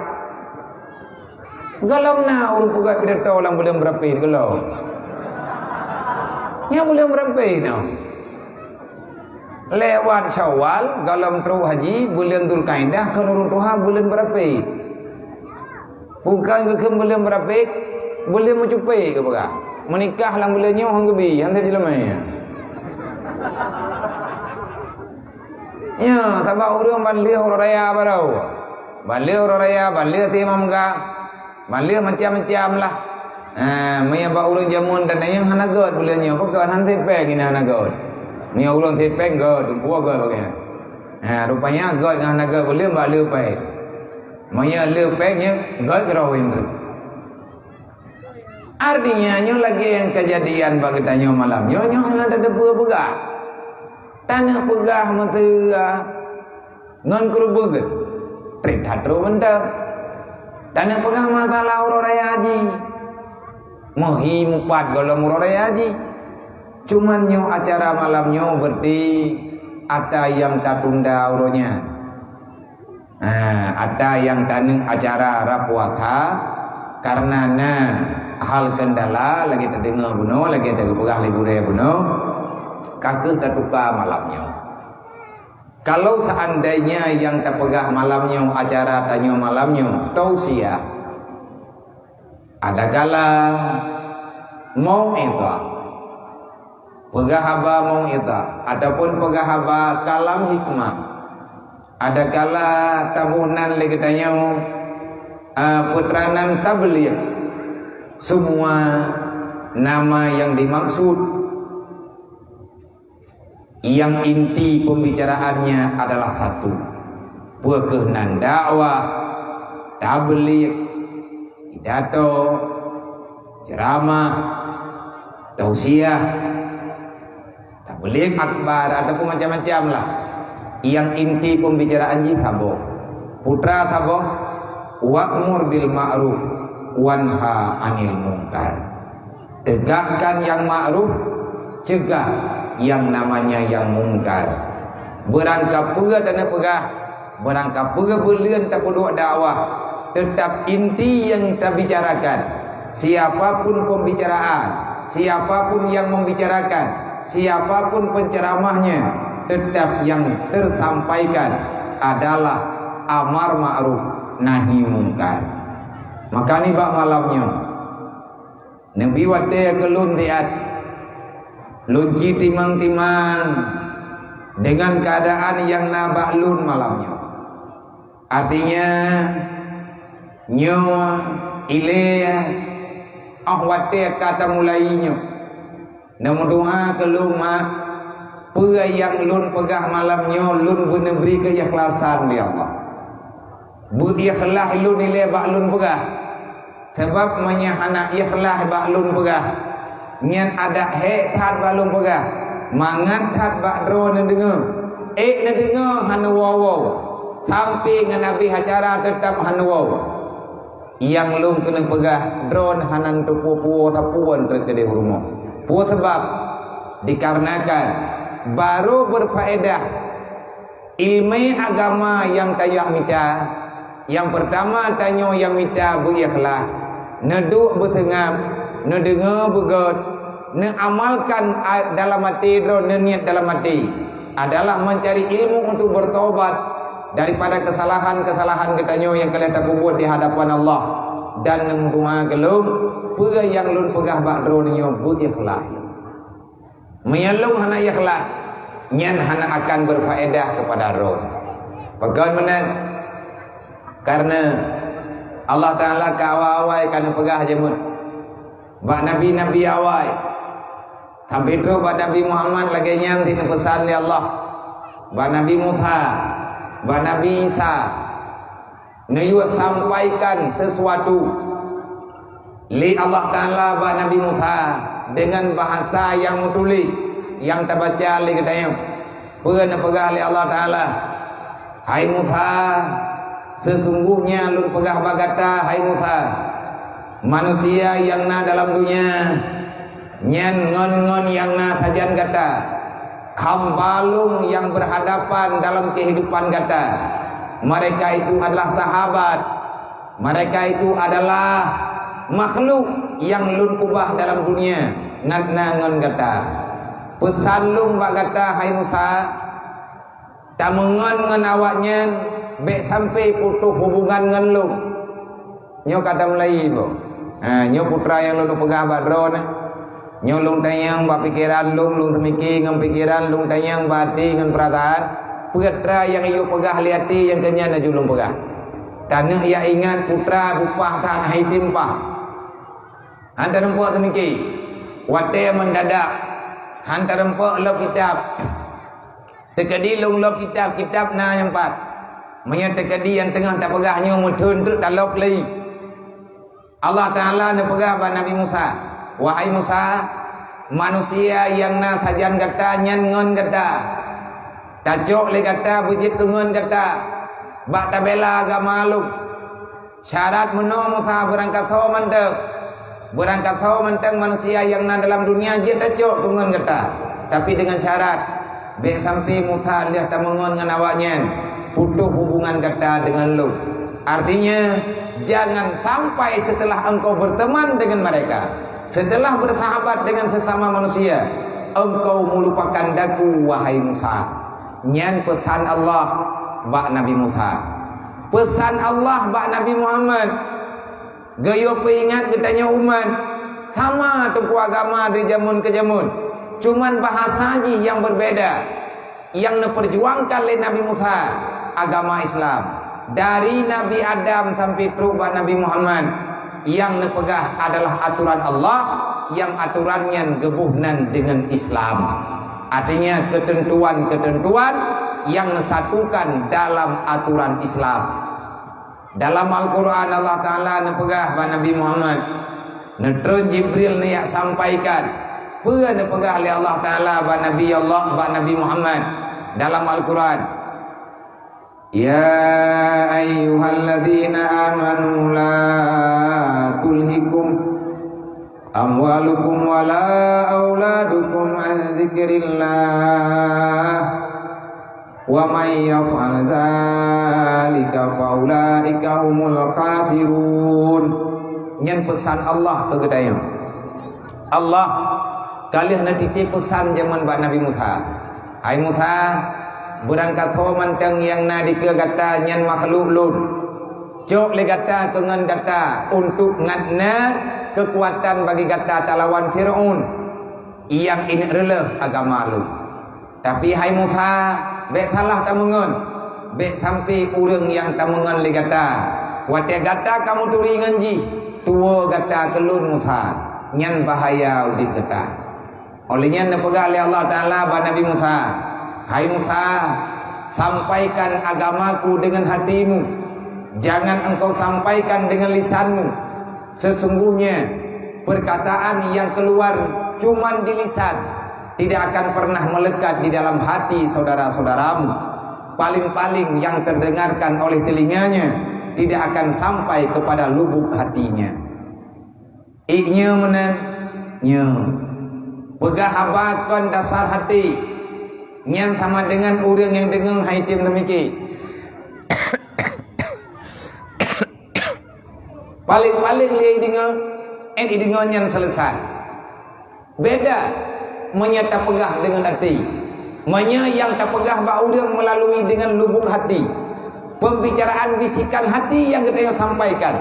Galam na urang pegang tidak tahu lang bulan berapa galau. Nya bulan berapa no. Lewat Syawal galam tru haji bulan Dzulqa'dah kan urang tuha bulan berapa? Bukan ke bulan berapa? Boleh mencupai ke baga. Menikah lang bulannya hang gebi, hang jadi lemai. Ya, sabah urang balih orang raya barau. Balih orang raya, balih timam ga. Balih macam-macam lah. Maya ba urang jamun dan yang hana god bulannya, bukan hang tepe gini hana god. Ni urang tepe god, buah god bagai. Rupanya god hana god boleh balih pai. Maya lepeknya gak kerawin tu. Artinya nyo lagi yang kejadian bagi tanyo malam. Nyo hana ada pegah. Tanah pegah mata ngon kerubug. Trik hatro bentar. Tanah pegah mata laur raya haji. Mohi mupat golong raya haji. Cuman nyo acara malam nyo berarti ada yang tak tunda uronya. Ada yang taneng acara rapuatha karena hal kendala lagi terdengar bunuh lagi ada pegah libure bunuh kakek tertukar malamnya. Kalau seandainya yang terpegah malamnya acara tanyo malamnya tausiah ada kala mau itu pegah haba mau itu ataupun pegah haba kalam hikmah. Ada kala tabunan lagi tanya putranan tabligh. Semua nama yang dimaksud yang inti pembicaraannya adalah satu. Pekenan dakwah, tabligh, pidato, ceramah, tausiah. tabligh akbar ataupun macam-macam lah. Yang inti pembicaraan ji thabo. Putra thabo wa'mur bil ma'ruf wanha 'anil munkar. Tegakkan yang ma'ruf, cegah yang namanya yang mungkar. Berangkap pura tanah pegah, berangkap pura belian tak perlu dakwah. Tetap inti yang kita bicarakan. Siapapun pembicaraan, siapapun yang membicarakan, siapapun penceramahnya, tetap yang tersampaikan adalah amar ma'ruf nahi mungkar. Maka ni bak malamnya Nabi wate kelun diat lunji timang-timang dengan keadaan yang nabak lun malamnya. Artinya nyo ile wate kata mulainya namo doa kelun mak pura yang lun pegah malamnya lun beri keikhlasan di Allah. Bu ikhlas lun ile bak lun pegah. Sebab menyahana ikhlas bak lun pegah. Nyan ada tat bak lun pegah. Mangat tat bak dro na dengar. Na dengar hana wawaw. Tampi ngan Nabi acara tetap hana wawaw. Yang lun kena pegah dron hanan tu pupu tapuan terkede rumah. Pu sebab dikarenakan baru berfaedah ilmu agama yang tayak mita. Yang pertama tanya yang mita berikhlas, neduk bertengam, nedengar begot, neamalkan dalam hati, niat dalam hati adalah mencari ilmu untuk bertobat daripada kesalahan-kesalahan katanya yang kalian tak buat di hadapan Allah dan membuat gelung pura yang lun pegah bakro ni berikhlas. Menyalung hana ikhlas, nyan hana akan berfaedah kepada roh. Bagaimana? Karena Allah Ta'ala ke awal-awal kerana pegah jemun. Bak Nabi-Nabi awal. Tapi itu bak Nabi Muhammad lagi nyam sini pesan di Allah. Bak Nabi Musa, bak Nabi Isa. Nyu sampaikan sesuatu. Li Allah Ta'ala bak Nabi Musa dengan bahasa yang tulis, yang terbaca li katanya. Pegah li Allah Ta'ala. Hai Musa, sesungguhnya lun pegah bagata hai Musa, manusia yang na dalam dunia nyan ngon yang na sajan kata hambalung yang berhadapan dalam kehidupan kata. Mereka itu adalah sahabat, mereka itu adalah makhluk yang lun ubah dalam dunia ngatna ngon kata. Pesan lun bagata hai Musa, tak mengon awaknya bek sampai putus hubungan dengan lu. Nyo kata Melayu bo. Nyo putra yang lu pegah badron. Nyo lung tanyang ba pikiran lung temiki ngam pikiran lung tanyang bati ngan perasaan. Putra yang iyo pegah liati yang kenya na julung pegah. Tanah ia ingat putra upah kan hai timpah. Hantar empuk temiki. Wate mendadak. Hantar empuk lop kitab. Tekadi lung lop kitab na yang empat. Menyatakan yang tengah tak pegahnya mutun tu talok lagi. Allah Ta'ala nak pegah pada Nabi Musa. Wahai Musa, manusia yang na sajan kata nyan ngon kata. Tajok le kata bujit ngon kata. Bak tabela agama lu. Syarat meno Musa berangkat tho manteng. Berangkat tho manteng manusia yang na dalam dunia je tajok ngon kata. Tapi dengan syarat be sampai Musa dia tak mengon dengan awaknya. Putus hubungan kata dengan lu. Artinya jangan sampai setelah engkau berteman dengan mereka, setelah bersahabat dengan sesama manusia, engkau melupakan daku wahai Musa. Nyan pesan Allah bak Nabi Musa. Pesan Allah bak Nabi Muhammad. Gayo peingat katanya umat sama tempuh agama dari jamun ke jamun. Cuman bahasanya yang berbeda. Yang diperjuangkan oleh Nabi Musa agama Islam dari Nabi Adam sampai terubah Nabi Muhammad yang nepegah adalah aturan Allah yang aturannya gebuhnan dengan Islam. Artinya ketentuan-ketentuan yang disatukan dalam aturan Islam. Dalam Al-Quran Allah Ta'ala nepegah pada Nabi Muhammad. Netrun Jibril ni yang sampaikan Pernah dipegah oleh Allah Ta'ala ba Nabi Allah, ba Nabi Muhammad dalam Al-Quran. Ya ayyuhalladzina amanu la tulhikum amwalukum wala auladukum an zikrillah wa may yaf'al zalika faulaika humul khasirun. Nyen pesan Allah ke gedaya. Allah kalian nanti pesan zaman ba Nabi Musa. Hai Musa, berangkat ho manteng yang na dikegata nyen makhluk lun. Jok le gata kengan gata untuk ngatna kekuatan bagi gata talawan Firaun yang ini releh agama lu. Tapi hai Musa, bek salah tamungan, bek sampai urang yang tamungan le gata. Wate gata kamu turi nganji, tua gata kelun Musa, nyan bahaya udip gata. Olehnya nepegah oleh Allah Ta'ala ba Nabi Musa. Hai Musa, sampaikan agamaku dengan hatimu, jangan engkau sampaikan dengan lisanmu. Sesungguhnya perkataan yang keluar cuma di lisan tidak akan pernah melekat di dalam hati saudara-saudaramu. Paling-paling yang terdengarkan oleh telinganya tidak akan sampai kepada lubuk hatinya. Iknya menanya pegah abakan dasar hati yang sama dengan orang yang dengar haitim demikian. Paling-paling dia dengar dengarnya selesai. Beda menyata pegah dengan hati. Manya yang tak pegah ba orang melalui dengan lubuk hati. Pembicaraan bisikan hati yang kita sampaikan,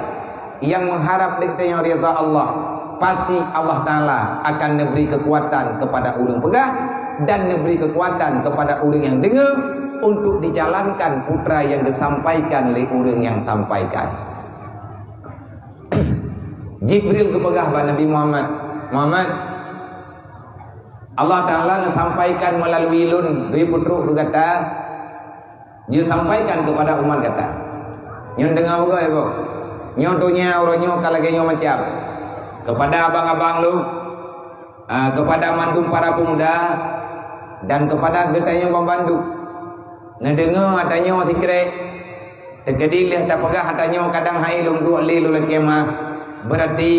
yang mengharap kita ridha Allah. Pasti Allah Ta'ala akan memberi kekuatan kepada orang pegah dan memberi kekuatan kepada orang yang dengar untuk dijalankan putra yang disampaikan oleh orang yang sampaikan. Jibril kepegah pada Nabi Muhammad. Allah Ta'ala sampaikan melalui lun dari putruk ke kata, dia sampaikan kepada umat kata. Nyon dengar juga ya, Bok. Nyon dunia orangnya kalagnya macam kepada abang-abang lu, kepada mantum para pemuda, dan kepada getanya pembantu. Nah dengar hatanya tikrek, terjadi lihat tak pegah hatanya kadang hai lum dua li lu kemah. Berarti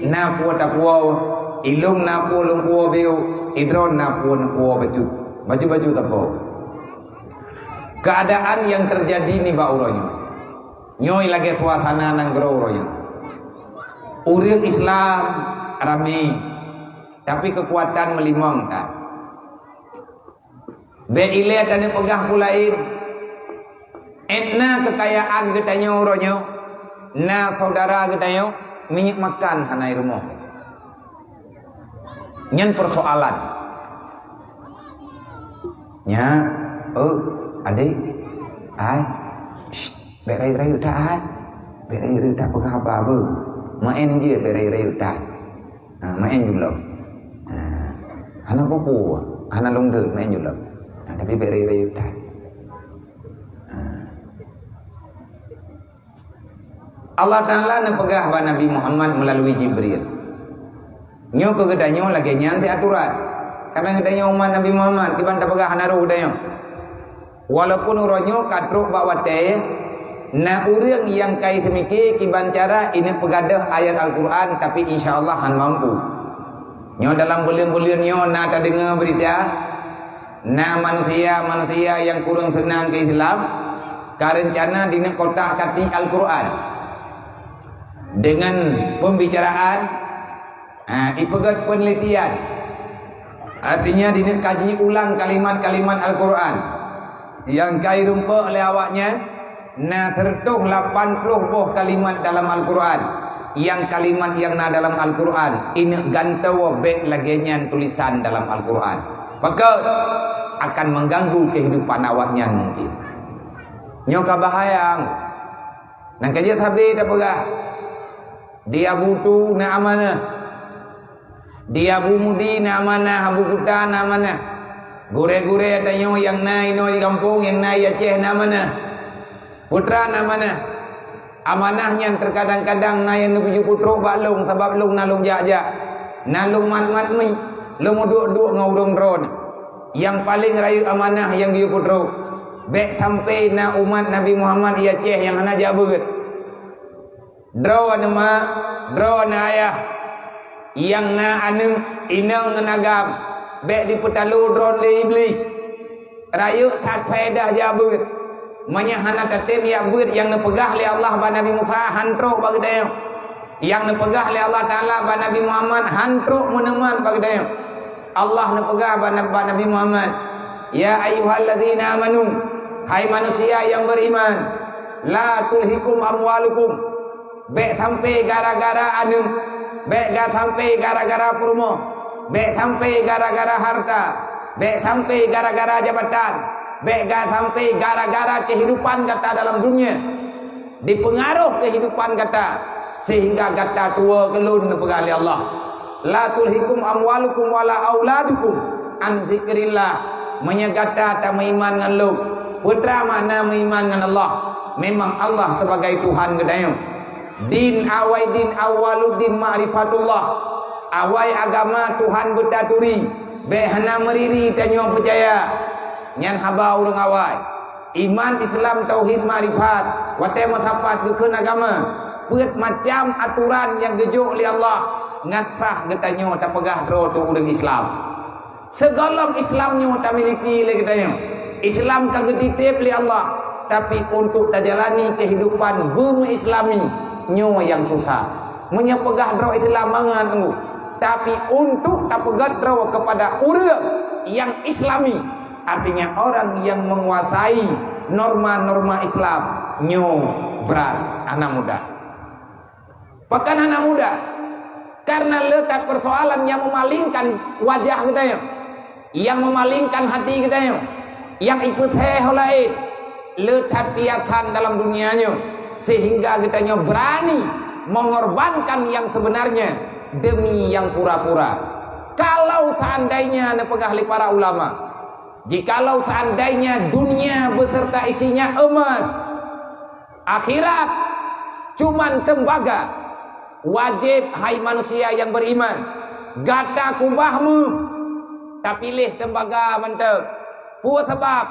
na puo tak puo, ilung na puo lum puo beu, idron na puo baju tak puo. Keadaan yang terjadi ni ba uronya. Nyoy lagi suasana nang gro uronya. Orang Islam ramai, tapi kekuatan melimang tak. Beile tadi pegah pulain. Etna kekayaan getanya uronya, na saudara getanya minyak makan hanai rumah. Nyan persoalan. Nya, adik, berai-rai udah, berai-rai udah pegah apa-apa. Main je berai-rai udah. Main juga. Anak popo, anak longger main juga. Tapi berai-rai udah. Allah Ta'ala nepegah wa Nabi Muhammad melalui Jibril. Nyo kegedanyo lagi nyanti aturan. Karena gedanya umat Nabi Muhammad tiban pegah naruh gedanya. Walaupun uronyo katruk bawate, na urang yang kai semiki kiban cara ini pegadah ayat Al-Quran, tapi insyaallah han mampu. Nyo dalam bulan-bulan nyo na tak dengar berita, na manusia yang kurang senang ke Islam, karencana dina kotak kati Al-Quran dengan pembicaraan, ipegat penelitian, artinya dina kaji ulang kalimat-kalimat Al-Quran yang kai rumpa oleh awaknya. Na tertuh 80 buah kalimat dalam Al-Quran. Yang kalimat yang na dalam Al-Quran ini gantawa bek laginya tulisan dalam Al-Quran. Maka akan mengganggu kehidupan awaknya mungkin. Nyoka bahayang. Nang kajat habis dah pegah. Dia butuh na amanah. Dia bumudi na amanah, habu kuta na amanah. Gure-gure atanyo yang na ino di kampung, yang na Aceh na amanah. Putra na mana? Amanahnya terkadang-kadang na yang nuju putro balung sebab lung nalung jajak. Nalung mat-mat mi. Lu mau duduk ngurung drone. Yang paling raya amanah yang dia putro. Bek sampai na umat Nabi Muhammad ia ceh yang hana jabat. Drone mak, drone ayah. Yang na anu inang ngenagam. Bek diputalu drone le iblis. Raya tak faedah jabat. Menyahana tatim ya buat yang nepegah li Allah ba Nabi Musa hantruk bagi dia. Yang nepegah li Allah Taala ba Nabi Muhammad hantruk meneman bagi dia. Allah nepegah ba Nabi Muhammad, ya ayyuhalladzina amanu, hai manusia yang beriman, la tulhikum amwalukum, bek sampai gara-gara anu, bek gak sampai gara-gara purmo, bek sampai gara-gara harta, bek sampai gara-gara jabatan, bek gak sampai gara-gara kehidupan kata dalam dunia, dipengaruh kehidupan kata sehingga kata tua kelun nepegah li Allah. La tulhikum amwalukum wala auladukum an zikrillah. Menyegata tak meiman dengan lu. Putra mana meiman dengan Allah. Memang Allah sebagai Tuhan gedayung. Din awai din awaluddin ma'rifatullah. Awai agama Tuhan berdaturi. Behana meriri tanyo percaya. Nyan haba urang awai. Iman Islam tauhid ma'rifat. Watai matapat bukan agama. Put macam aturan yang gejuk oleh Allah. Ngatsah getanyo tak pegah dro tu urang Islam. Segala Islamnya tak miliki le getanyo. Islam kagak ditip li Allah, tapi untuk tajalani kehidupan bumi Islami nyo yang susah. Munya pegah dro Islam mangan enggu. Tapi untuk tak pegah dro kepada urang yang Islami, artinya orang yang menguasai norma-norma Islam nyo berat anak muda. Bahkan anak muda karena letak persoalan yang memalingkan wajah kita, yang memalingkan hati kita, yang ikut lain, letak piatan dalam dunianya, sehingga kita berani mengorbankan yang sebenarnya demi yang pura-pura. Kalau seandainya nepegah li para ulama, jikalau seandainya dunia beserta isinya emas, akhirat cuman tembaga. Wajib hai manusia yang beriman, gata kubahmu tak pilih tembaga mantap. Buat sebab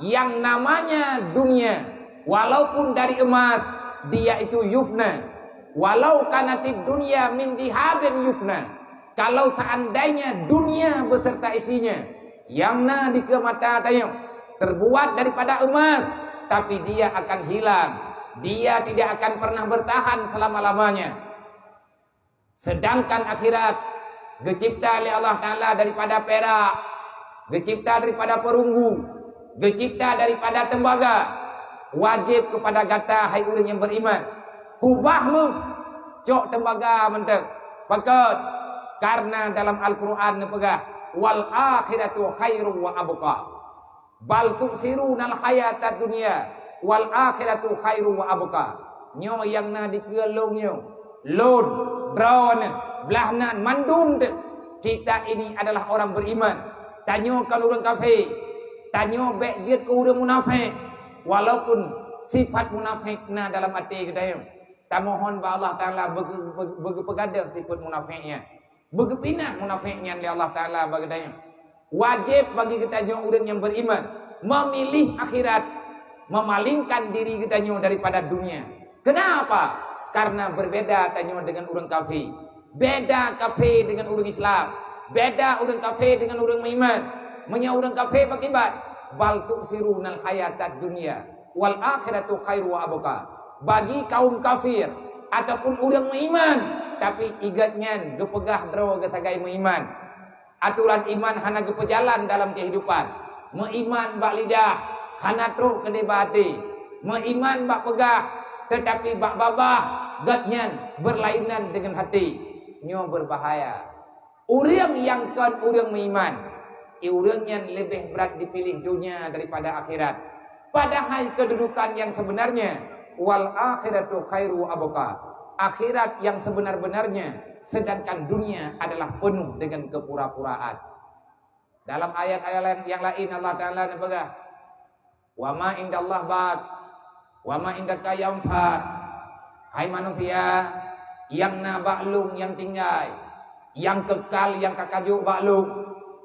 yang namanya dunia walaupun dari emas dia itu yufna, walau kanatid dunia min dihabin yufna. Kalau seandainya dunia beserta isinya yang na di mata tayo terbuat daripada emas, tapi dia akan hilang, dia tidak akan pernah bertahan selama-lamanya. Sedangkan akhirat dicipta oleh Allah Ta'ala daripada perak, dicipta daripada perunggu, dicipta daripada tembaga. Wajib kepada gata hai urang yang beriman, kubahmu cok tembaga menteg pakat. Karena dalam Al-Quran nepegah wal akhiratu khairu wa abqa, bal tuksirunal hayatad dunya wal akhiratu khairu wa abqa. Nyo yang na dikelongnya lon drone belahnan mandum te. Kita ini adalah orang beriman. Tanyakan orang kafir, tanya bek jid ke orang munafik, walaupun sifat munafikna dalam hati kita. Tak mohon ba Allah Taala berpegadah sifat munafiknya, berpindah munafiknya oleh Allah Taala bagi kita. Wajib bagi kita orang yang beriman memilih akhirat, memalingkan diri kita daripada dunia. Kenapa? Karena berbeda tanya dengan orang kafir. Beda kafir dengan orang Islam. Beda orang kafir dengan orang beriman. Menya orang kafir akibat bal tuksirunal hayatad dunya wal akhiratu khairu wa abqa. Bagi kaum kafir ataupun orang beriman, tapi igatnya gepegah draw getagai beriman. Aturan iman hana gepejalan dalam kehidupan. Meiman bak lidah hana truk ke debati. Meiman bak pegah tetapi bak babah gatnya berlainan dengan hati. Nyo berbahaya. Orang yang kan orang beriman, orang yang lebih berat dipilih dunia daripada akhirat. Padahal kedudukan yang sebenarnya wal akhiratu khairu abqa. Akhirat yang sebenar-benarnya, sedangkan dunia adalah penuh dengan kepura-puraan. Dalam ayat-ayat yang lain Allah Ta'ala berkata, wa ma indallah baq wa ma indaka yanfad. Hai manusia yang na baklung yang tinggal, Yang kekal yang kakajuk baklung,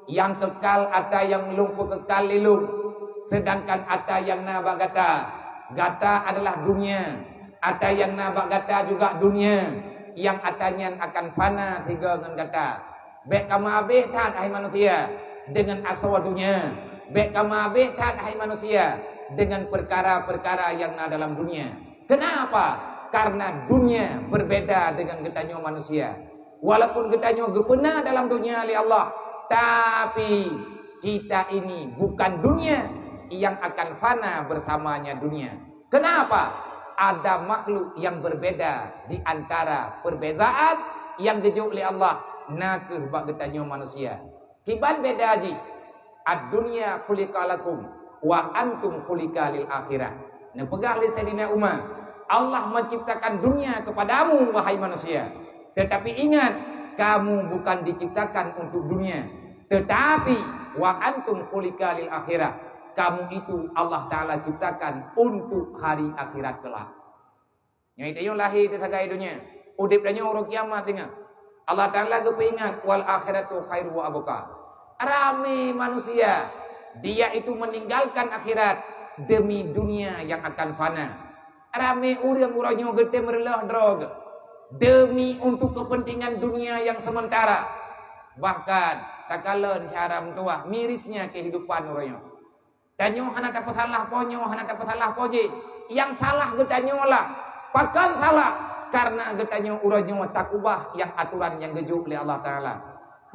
yang kekal ada yang lupa kekal lilung. Sedangkan ada yang nabak gata adalah dunia. Ada yang nabak gata juga dunia. Yang adanya akan fana tiga dengan gata. Bek kama abih tak hai manusia dengan aswa dunia. Bek kama abih tak hai manusia dengan perkara-perkara yang na dalam dunia. Kenapa? Karena dunia berbeda dengan getanya manusia. Walaupun getanya gepena dalam dunia oleh Allah, tapi kita ini bukan dunia yang akan fana bersamanya dunia. Kenapa? Ada makhluk yang berbeda di antara perbezaan yang dijuk oleh Allah. Nakeh bak getanya manusia. Kiban beda aji. Ad-dunya khuliqalakum wa antum khuliqa lil akhirah. Nah, pegah li Sayyidina Umar. Allah menciptakan dunia kepadamu wahai manusia. Tetapi ingat, kamu bukan diciptakan untuk dunia, tetapi wa antum khuliqa lil akhirah. Kamu itu Allah Taala ciptakan untuk hari akhirat kelak. Nyai tayo lahir di sagai dunia, udip danyo orang kiamat tengah. Allah Taala kepingat wal akhiratu khairu wa abqa. Rame manusia, dia itu meninggalkan akhirat demi dunia yang akan fana. Rame urang-urangnya gede merelah drog demi untuk kepentingan dunia yang sementara. Bahkan tak kala cara mentua mirisnya kehidupan orangnya. Tanyo hana dapat salah ponyo, hana dapat salah poje. Yang salah getanyo lah. Pakan salah karena getanyo urangnya takubah yang aturan yang gejuk oleh Allah Taala.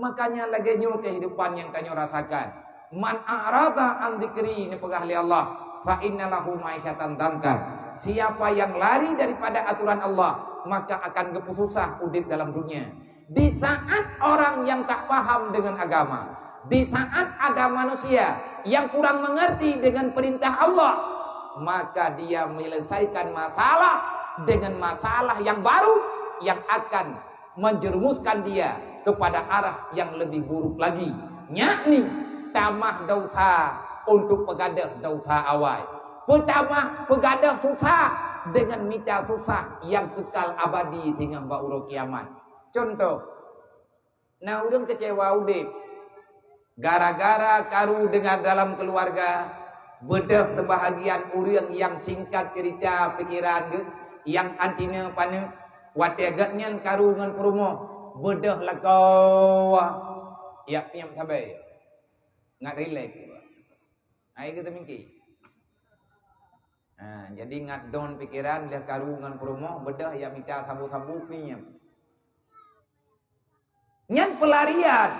Makanya lagi nyo kehidupan yang tanyo rasakan. Man a'rada an dzikri ni pegah oleh Allah, fa innalahu ma'isyatan dangkan. Siapa yang lari daripada aturan Allah, maka akan susah udip dalam dunia. Di saat orang yang tak paham dengan agama, di saat ada manusia yang kurang mengerti dengan perintah Allah, maka dia menyelesaikan masalah dengan masalah yang baru yang akan menjerumuskan dia kepada arah yang lebih buruk lagi, yakni tamah dosa untuk pegadah dosa awal. Pertama pegadah susah dengan minta susah yang kekal abadi dengan bauro kiamat. Contoh, nah udang kecewa udip gara-gara karu dengan dalam keluarga, bedah sebahagian urang yang singkat cerita pikiran ke, yang antina pana wate agatnya karu dengan perumoh bedah lakau ya piam sabai ngat relax ai kita mingki. Jadi ngat don pikiran dia karu dengan perumoh bedah yang minta sabu-sabu pinyam. Nyan pelarian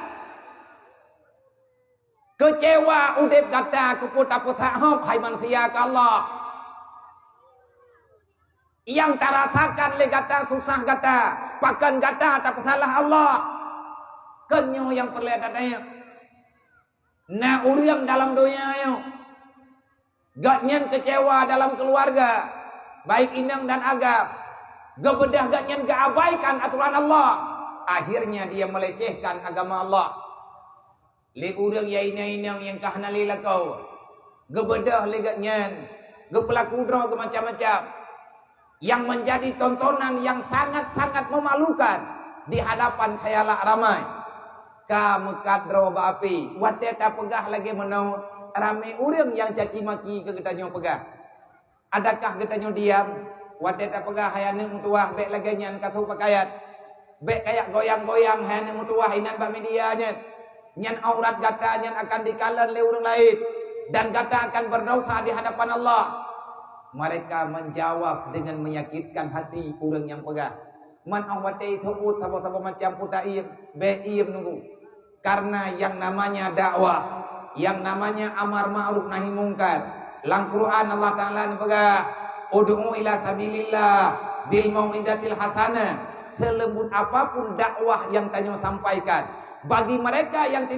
kecewa udip kata keputa-puta hop hai manusia ke Allah. Yang tarasakan le kata susah kata, pakan kata tak salah Allah. Kenyo yang perlihatannya. Nah urang dalam dunia yo. Gatnyan kecewa dalam keluarga, baik inang dan agam. Gebedah gatnyan keabaikan aturan Allah. Akhirnya dia melecehkan agama Allah. Le urang ya inang yang kahna lila kau. Gebedah le gatnyan, gepelaku dro ke macam-macam. Yang menjadi tontonan yang sangat-sangat memalukan di hadapan khayalak ramai. Kamu kadro baapi, wateta pegah lagi menau ramai urang yang caci maki ke getanyo pegah. Adakah getanyo diam? Wateta pegah hayaneng tuah bek lagi nyan katu pakayat. Bek kayak goyang-goyang hayaneng tuah inan bak medianya. Nyan aurat gata nyan akan dikalan le urang lain dan gata akan berdosa di hadapan Allah. Mereka menjawab dengan menyakitkan hati orang yang pegah. Man awate thubut sabo-sabo macam putaim, beim nunggu. Karena yang namanya dakwah, yang namanya amar ma'ruf nahi mungkar, lang Quran Allah Taala pegah, ud'u ila sabilillah bil mau'izatil hasanah. Selembut apapun dakwah yang tanyo sampaikan, bagi mereka yang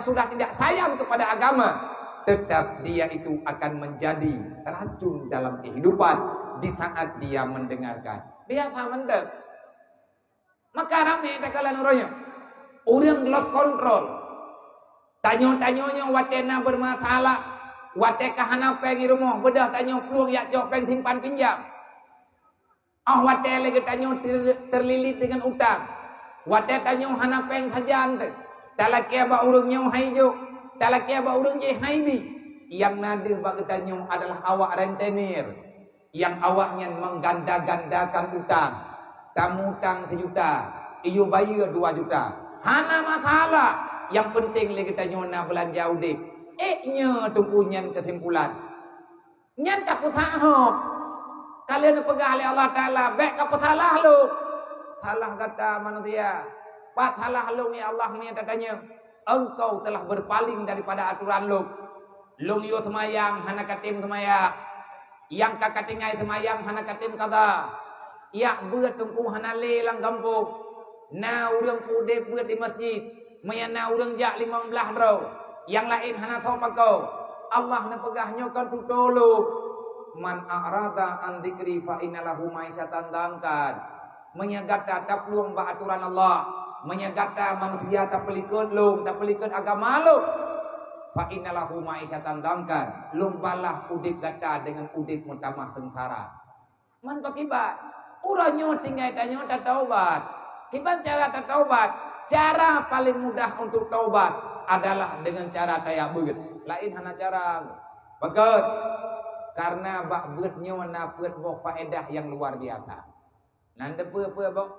sudah tidak sayang kepada agama, tetap dia itu akan menjadi racun dalam kehidupan di saat dia mendengarkan. Dia tak mendek. Maka ramai takalan orangnya. Orang lost control. Tanyo-tanyonya watena bermasalah. Wate kahana pengi rumah. Bedah tanyo peluang yak cok peng simpan pinjam. Wate lagi tanyo terlilit dengan utang. Watet tanyo hana peng sajan te. Talakia ba urang nyo haijo. Talakia ba urang je haibi. Yang nade ba tanyo adalah awak rentenir. Yang awaknya mengganda-gandakan utang. Kamu utang 1 juta, iyo bayar 2 juta. Hana masalah. Yang penting lagi tanyo na belanja udip. Nya tungkunyan kesimpulan. Nyan tak petahop. Kalian pegang oleh Allah Ta'ala. Baik apa salah lu? Salah kata manusia. Pat salah lu ni Allah minta tanya. Engkau telah berpaling daripada aturan lu. Lu yo semayang, hana katim semayang. Yang kakatingai semayang, hana katim kata. Ya beut tungku hana lelang kampung. Na urang pudep beut di masjid. Mayana urang jak 15 bro. Yang lain hana tahu pakau. Allah na pegahnya kan tutulu. Man a'rada an dzikri fa innalahu ma'isyatan dangkan. Menyagata tak peluang ba aturan Allah. Menyagata manusia tak pelikut lum, tak pelikut agama lu. Fa innalahu ma'isyatan dangkan. Lum balah udip gata dengan udip mutamah sengsara. Man pakibat. Uranyo tinggal tanyo tak taubat. Kibat cara tak taubat. Cara paling mudah untuk taubat adalah dengan cara kayak beut. Lain hana cara. Betul. Karena bak beutnya wana beut bok faedah yang luar biasa. Nanda apa bok?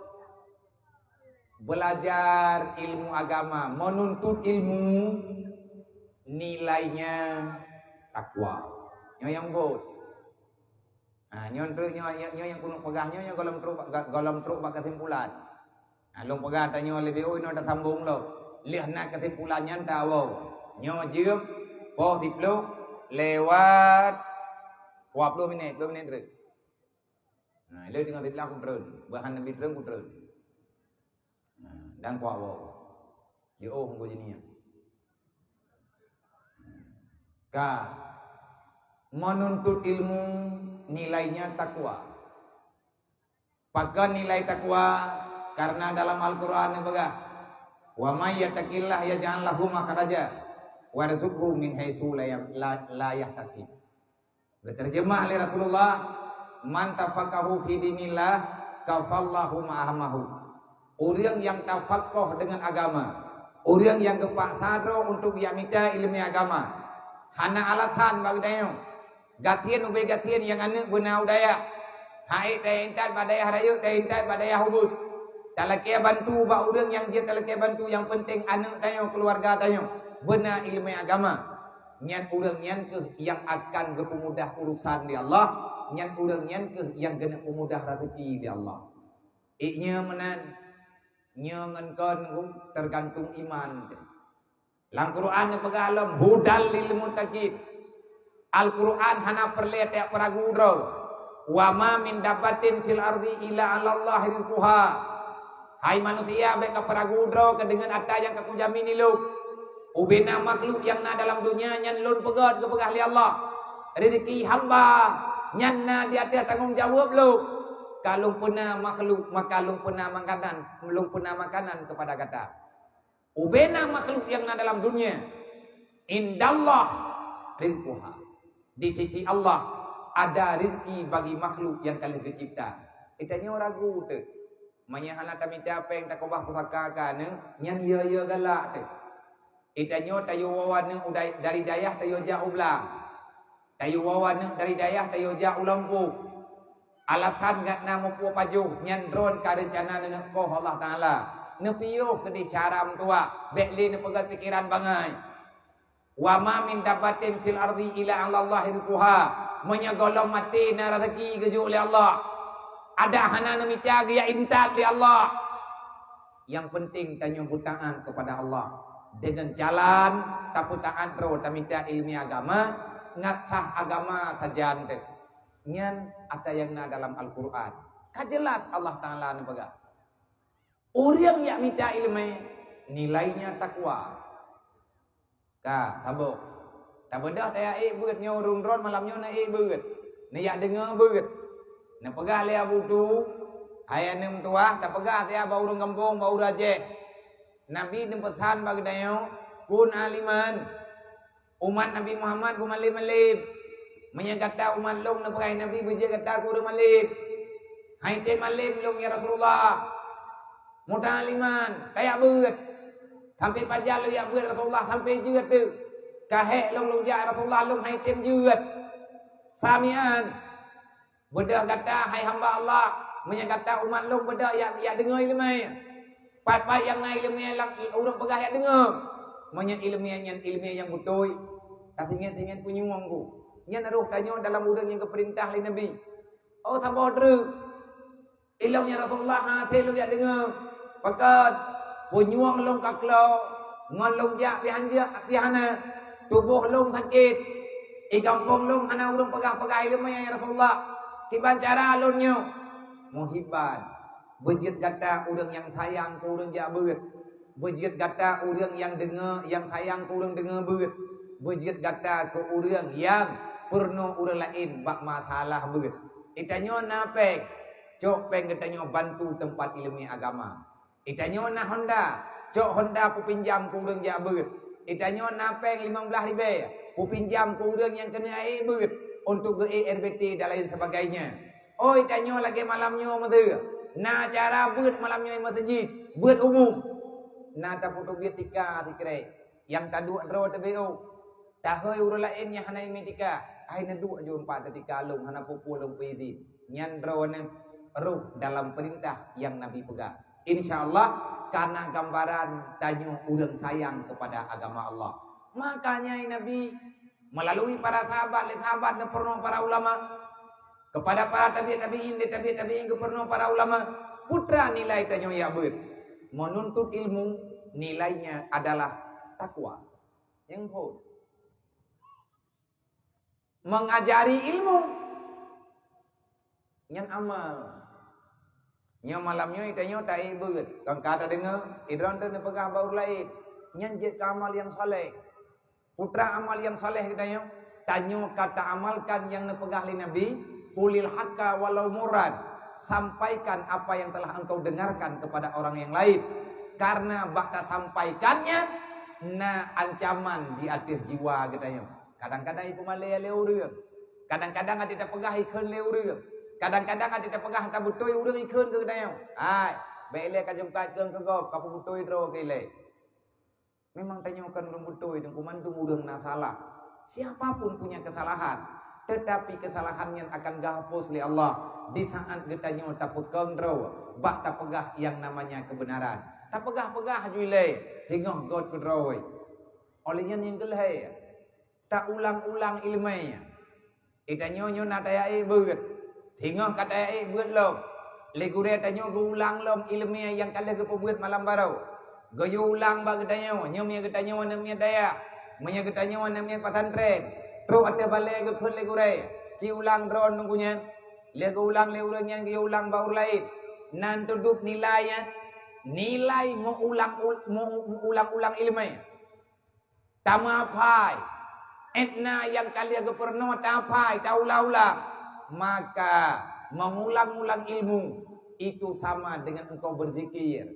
Belajar ilmu agama, menuntut ilmu nilainya takwa. Nyo yang bot. Ah nyo yang kuno pegahnya nyo golom truk bak kesimpulan. Ah long pegah tanyo lebih no dah sambung lo. Lihat nak kesimpulannya tahu. Nyo jeup po dipluk lewat 20 minit, 2 minit terus. Nah, le tengah di belakang terus. Bahan nabi terus ku terus. Nah, dan kuat wo. Yo nggo jeninya. Ka menuntut ilmu nilainya takwa. Pakai nilai takwa karena dalam Al-Qur'an yang begah. Wa may yattaqillah yaj'al lahu makhraja wa yarzuqhu min haitsu la yahtasib. Berterjemah oleh Rasulullah, man tafaqahu fi dinillah kafallahu ma'ahmahu. Orang yang tafaqah dengan agama, orang yang gepak sado untuk dia minta ilmu agama. Hana alatan bagi dayo. Gatian ube gatian yang anu guna udaya. Hai taintat badaya harayu taintat badaya hubud. Talakia bantu ba orang yang dia talakia bantu yang penting anak tayo keluarga tayo. Benar ilmu agama. Nyan urang nyan ke yang akan kepemudah urusan di Allah, nyan urang nyan ke yang kena pemudah rezeki di Allah. Iknya menan nyangan kon tergantung iman. Lang Quran pegalam hudal lil muttaqin. Al-Quran hana perle tiap peragu dro. Wa ma min dabatin fil ardi illa 'ala Allah rizquha. Hai manusia baik ka peragu dro ke dengan ada yang kaku jamin lu. Ubena makhluk yang na dalam dunia nyan lun pegat ke pegah li Allah. Rezeki hamba nyan na di atas tanggung jawab lu. Kalau pernah makhluk maka lu pernah makanan kepada kata. Ubena makhluk yang na dalam dunia indallah rizquha. Di sisi Allah ada rezeki bagi makhluk yang kalian dicipta. Itanya ragu tu. Manya hana tamita apa yang tak kobah pusaka kan nyan ya galak tu. Itanyo tayo wawan dari dayah tayo jauh belang. Tayo wawan dari dayah tayo jauh lampu. Alasan gak namo pu paju nyandron ka rencana nekoh Allah Taala. Nepiyo ke di caram tua, bekli ne pegat pikiran bangai. Wa ma min dabatin fil ardi ila Allah rizquha. Menyagolong mati na rezeki geju oleh Allah. Ada hana nemita ya intat li Allah. Yang penting tanyo butaan kepada Allah. Dengan jalan taputaan ro tamita ilmi agama ngatah agama sajan te nyan ada yang na dalam Al-Qur'an ka jelas Allah Taala na baga urang yang minta ilmu nilainya takwa ka tabo tabedah taya beut nyo rundron malamnyo na beut ni ya dengar beut na pegah le abutu ayanem tuah ta pegah taya bau urang kampung bau raje. Nabi pesan bagi dayo kun aliman umat Nabi Muhammad ku malib-malib menyangkata umat long na pakai Nabi beje kata ku malib hai te malib long ya Rasulullah mutaliman kayak beut sampai pajar lu ya beut Rasulullah sampai jeut tu kahek long ja Rasulullah long hai tem jeut samian bedah kata hai hamba Allah menyakata umat long bedah ya dengar ilmu pat yang nai ilmu lang urang pegah ya dengar menyat ilmu yang betul tak ingat punyuang ku nya naruh tanya dalam urang yang keperintah li Nabi oh tambah dru ilmunya Rasulullah hasil lu ya dengar pakat punyuang long kaklo ngon long ja pihana tubuh long sakit kampung long hana urang pegah ilmu ya Rasulullah kiban cara alunnya muhibban bejit kata urang yang sayang ku urang ja beut bejit kata urang yang dengar yang sayang ku urang dengar beut bejit kata ku urang yang purno urang lain bak masalah beut itanyo napek cok peng ketanyo bantu tempat ilmu agama itanyo na Honda cok Honda pu pinjam ku urang ja beut itanyo napeng 15 ribu pu pinjam ku urang yang kena air beut untuk ke RBT dan lain sebagainya oh itanyo lagi malamnya mata na cara beut malamnya di masjid beut umum na ta foto tika tikre yang tadu ro TBO tahoi urang lain yang hana metika ai na du jo 4 tika long hana pupu long pidi nyan ro ne ruh dalam perintah yang Nabi pegang insyaallah karena gambaran tanyo urang sayang kepada agama Allah makanya Nabi melalui para sahabat dan pernah para ulama kepada para tabi'in ke pernah para ulama putra nilai tanyo ya beut menuntut ilmu nilainya adalah takwa yang pun mengajari ilmu yang amal nya malamnya itanyo tai beut kang kata dengar idron tu ne pegah baur lain nyan je amal yang soleh putra amal yang soleh itanyo tanyo kata amalkan yang ne pegah li Nabi qulil haqqa walau murad sampaikan apa yang telah engkau dengarkan kepada orang yang lain karena bakta sampaikannya na ancaman di atas jiwa katanya kadang-kadang ibu malaya leureung kadang-kadang ada pegah ikeun leureung kadang-kadang ada pegah ta butoi urang ikeun ke katanya ai bele ka jong ka keung ke gop ka butoi dro kele memang tanyakan urang butoi jeung kumantung urang na salah siapapun punya kesalahan tetapi kesalahannya akan gahapus oleh Allah di saat getanyo ta pekeung dro bak ta pegah yang namanya kebenaran ta pegah-pegah juile hingga god kedroi olehnya yang gelai ta ulang-ulang ilmunya itanyo nyo na tayai beut hingga katayai beut lom legure tanyo go ulang lom ilmunya yang kala ke beut malam barau goyo ulang ba getanyo nyomnya getanyo namanya daya menya getanyo namanya pesantren ro ate bale ke khun legure ci ulang dron nunggunya le go ulang le urang yang go ulang baur lain nan tudup nilainya nilai mau ulang-ulang ilmu tamapai etna yang kalian ke pernah tapai taulah-ulang maka mengulang-ulang ilmu itu sama dengan engkau berzikir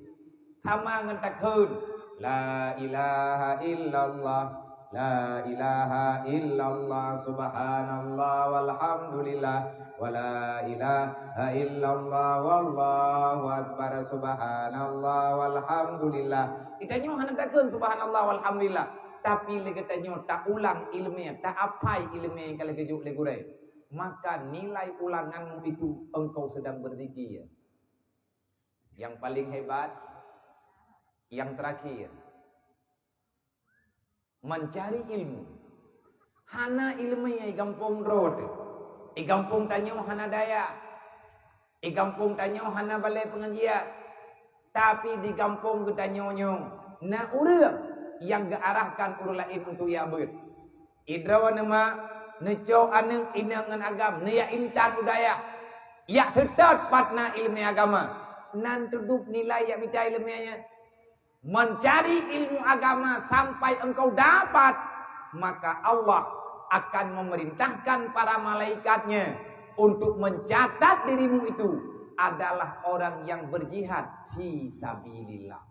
sama dengan takun la ilaha illallah la ilaha illallah subhanallah walhamdulillah wala ilaha illallah wallahu akbar subhanallah walhamdulillah itanyo hanatakeun subhanallah walhamdulillah tapi legetanyo tak ulang ilmu tak apai ilmu yang kala gejuk legure maka nilai ulanganmu itu engkau sedang berzikir yang paling hebat yang terakhir mencari ilmu hana ilmu yang gampung road gampung tanyo hana daya gampung tanyo hana balai pengajian tapi di gampung getanyonyo na urang yang gearahkan urang lain untuk ya beut idrawa nama neco anu inangan agam ne ya intan udaya ya tetap patna ilmu agama nan tudup nilai ya bicara ilmunya mencari ilmu agama sampai engkau dapat maka Allah akan memerintahkan para malaikatnya untuk mencatat dirimu itu adalah orang yang berjihad fi sabilillah.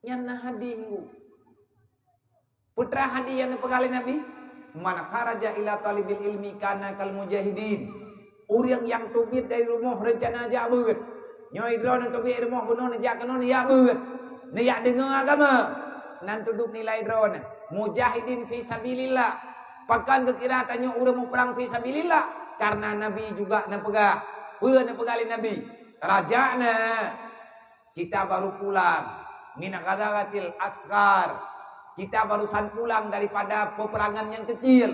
Yang hadingu putra hadi yang dipegali Nabi man kharaja ila talibil ilmi kana kal mujahidin orang yang tubit dari rumah rencana aja beut Nyoi drone tu bi rumah bunuh ni jak kena ni ya beut. Ni ya dengar agama. Nan tudup nilai drone. Mujahidin fi sabilillah. Pakan kekira tanya urang mau perang fi sabilillah karena Nabi juga nak pegah. Peur nak pegali Nabi. Rajana kita baru pulang min ghazwatil asghar. Kita barusan pulang daripada peperangan yang kecil.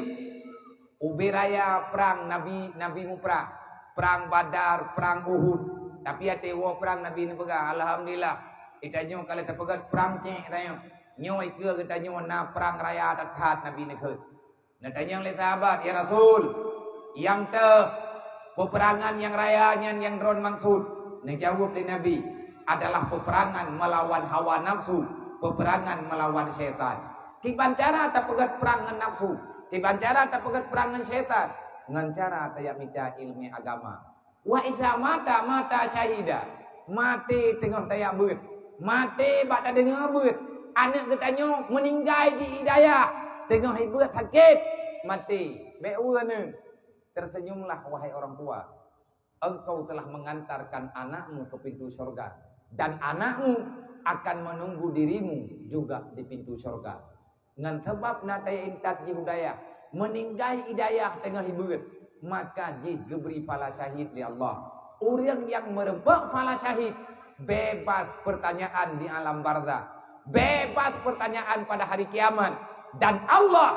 Ubiraya perang Nabi mu perang. Perang Badar, perang Uhud. Tapi ate wo perang Nabi ni pegah. Alhamdulillah. Itanyo kalau terpegat perang cek tanya. Nyo ikeu kita nyo na perang raya tatat Nabi ni ke. Nak tanya oleh sahabat, ya Rasul, yang peperangan yang rayanya yang drone maksud. Nak jawab oleh Nabi adalah peperangan melawan hawa nafsu, peperangan melawan syaitan. Tiban cara tak pegat perang dengan nafsu, tiban cara tak pegat perang dengan syaitan. Dengan cara tak minta ilmu agama. Wa isa mata syahida. Mati tengah tayak beut. Mati bak tak dengar beut. Anak ketanya meninggal di hidayah. Tengah beut sakit. Mati. Be'u ni. Tersenyumlah wahai orang tua. Engkau telah mengantarkan anakmu ke pintu surga. Dan anakmu akan menunggu dirimu juga di pintu surga. Ngan sebab nataya intat jihudaya. Meninggal hidayah tengah beut. Maka jih geberi pala syahid di Allah. Orang yang merebak pala syahid bebas pertanyaan di alam barzah, bebas pertanyaan pada hari kiamat, dan Allah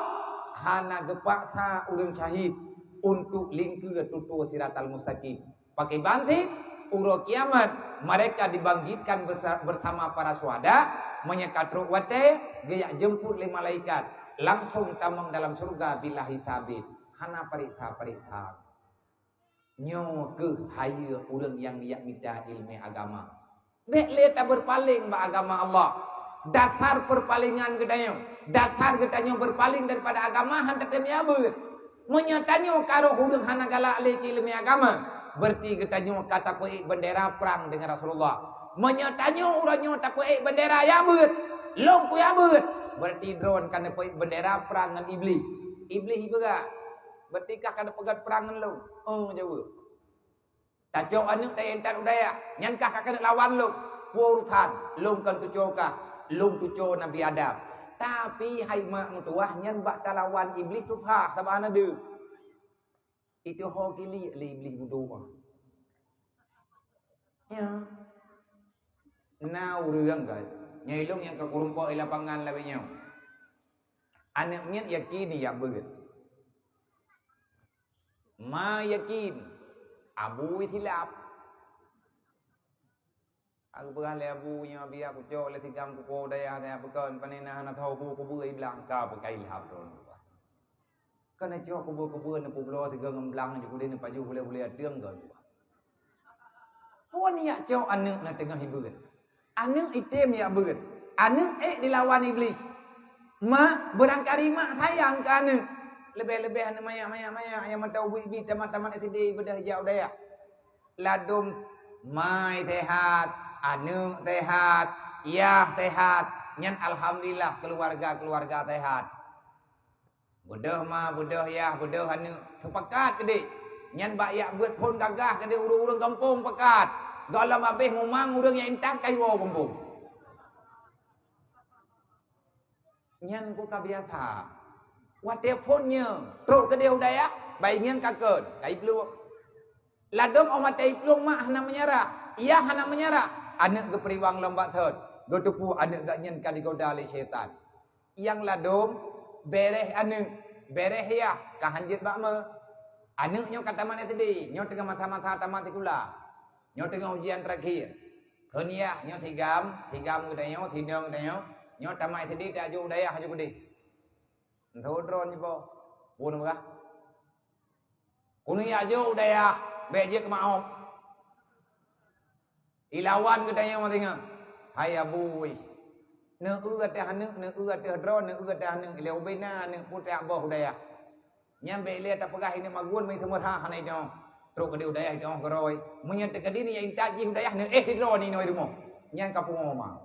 hana gepaksa orang syahid untuk lingkir tutur siratal mustaqim. Pakai banting uro kiamat mereka dibangkitkan bersama para syuhada, menyekat ruwate gaya jemput oleh malaikat, langsung tamang dalam surga bila hisabit. Hana parita nyo ke haya orang yang minta ilmu agama. Dek le tak berpaling ba agama Allah. Dasar perpalingan kedanyo. Dasar kedanyo berpaling daripada agama han tetemnya beut. Menyatanyo karo urang hana galak le ilmu agama. Berarti kedanyo kata peik bendera perang dengan Rasulullah. Menyatanyo uranyo tak peik bendera ya beut. Long ku ya beut. Berarti drone kana peik bendera perang dengan iblis. Iblis ibaga. Berarti kah kana pegat perang dengan lo. Oh jawab. Tajok anu tay entar udaya. Nyan kah kana lawan lo. Urusan lum kan tujo kah. Lum tujo Nabi Adam. Tapi hai mak mutuah nyan bak lawan iblis susah sama ana de. Itu hokili le iblis budu. Ya. Nau reung kan. Nyai long yang ka kurumpo i lapangan lawenyo. Anak miat yakin ya beut. Ma yakin abu itilap. Aku berale abunya biar aku cok le tigam ku daya daya bekan panena hana tahu bu ku bui belang ka pakai lap don. Kana cok ku bu na publo tigam belang ju kulen paju boleh deung kan. Puan ya cok anu na tengah hibeut. Anu item ya beut. Anu dilawan iblis. Ma berangkari mak sayang ka anu. Lebih-lebih anu maya yang mentau bibi tamat-tamat SD bedah jauh daya. Ladum mai sehat, anu sehat, iya sehat. Nyan alhamdulillah keluarga sehat. Budah ma budah ya budah anu sepakat gede. Nyan bak ya buat pun gagah gede urang-urang kampung pekat. Dalam habis ngumang urang yang intak kai wo kampung. Nyan ku kabiasa. Watia punnya truk ke dia udaya bayinya kakek kai peluk ladom omat tai peluk mak hana menyerah iya hana menyerah anak ke periwang lomba thot go tepu anak gak nyen kali goda le syaitan yang ladom bereh anak bereh ya ka hanjit bak me anak nyo kata mana tadi nyo tengah masa-masa tamat sekolah nyo tengah ujian terakhir kenia nyo tigam udayo tidong udayo nyo tamat tadi dak jo udaya haju gede Thodron ni po. Puno ka? Kuno ya jo daya beje ke maom. Ilawan ke daya matinga. Hai abui. Ne ugat te hanu, ne ugat te dron, ne ugat te hanu ile ubena ne putte aboh daya. Nyambe ile ta pegah ini magun mai semua ha hanai jo. Tro ke dia daya jo goroi. Munyan te kadini ya intaji daya ne dron ni noi rumo. Nyan kapung ma.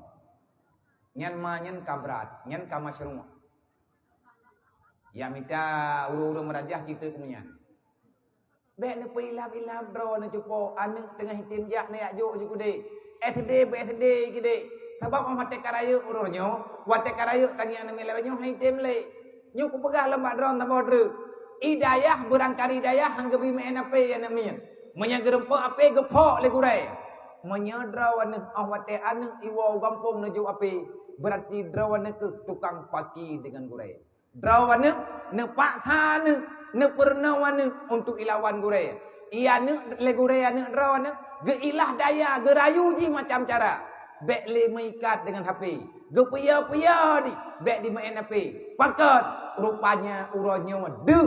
Nyan ma nyan kabrat, nyan kamasyruma. Ya minta uru-uru merajah kita punya. Bek ni pilap-pilap draw ni cupo anak tengah hitim jak ni ajuk je kude. SD kide. Sebab orang mati karaya urunyo, wate karaya tangi anak melawanyo hitim le. Nyo ku pegah lembat draw tambah dru. Hidayah berangkali hidayah hang gebi me enape anak mian. Menya gerempo ape gepok le gurai. Menya draw anak wate anak iwo gampung nuju ape. Berarti draw anak ke tukang paki dengan gurai. Draw anak ne paksa ne pernah untuk ilawan gurai. Ia ne le gurai ne draw ne ge ilah daya ge rayu ji macam cara. Bek le mengikat dengan HP. Ge pia-pia di bek di main HP. Pakat rupanya uronyo de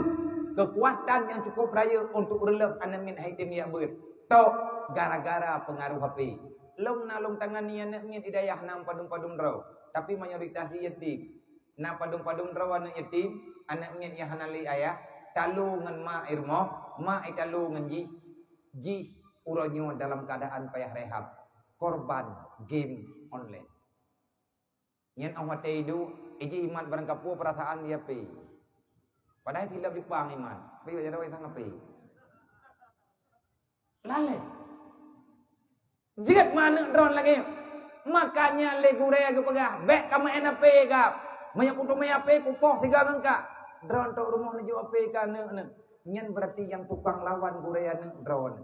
kekuatan yang cukup raya untuk relak anak min haitim ya ber. Tok gara-gara pengaruh HP. Long nalung tangan ni anak min hidayah nam padum-padum draw. Tapi mayoritas dia yatim. Na padum-padum draw anak yatim, anak min ya hanali ayah talu ngan ma irmoh, ma talu ngan ji uronyo dalam keadaan payah rehab, korban game online. Nyen awat itu, iji iman barang kapu perasaan dia pe. Padahal tidak dipang iman, pe wajar wae tang pe. Lale. Jigat mana drone lagi. Makanya le gure ag pegah, bek kama enape gap. Maya kutu maya pe kupoh 3 ngangka. Drone tok rumah ni jawab pe ka ne. Nyen berarti yang tukang lawan gurea ne drone.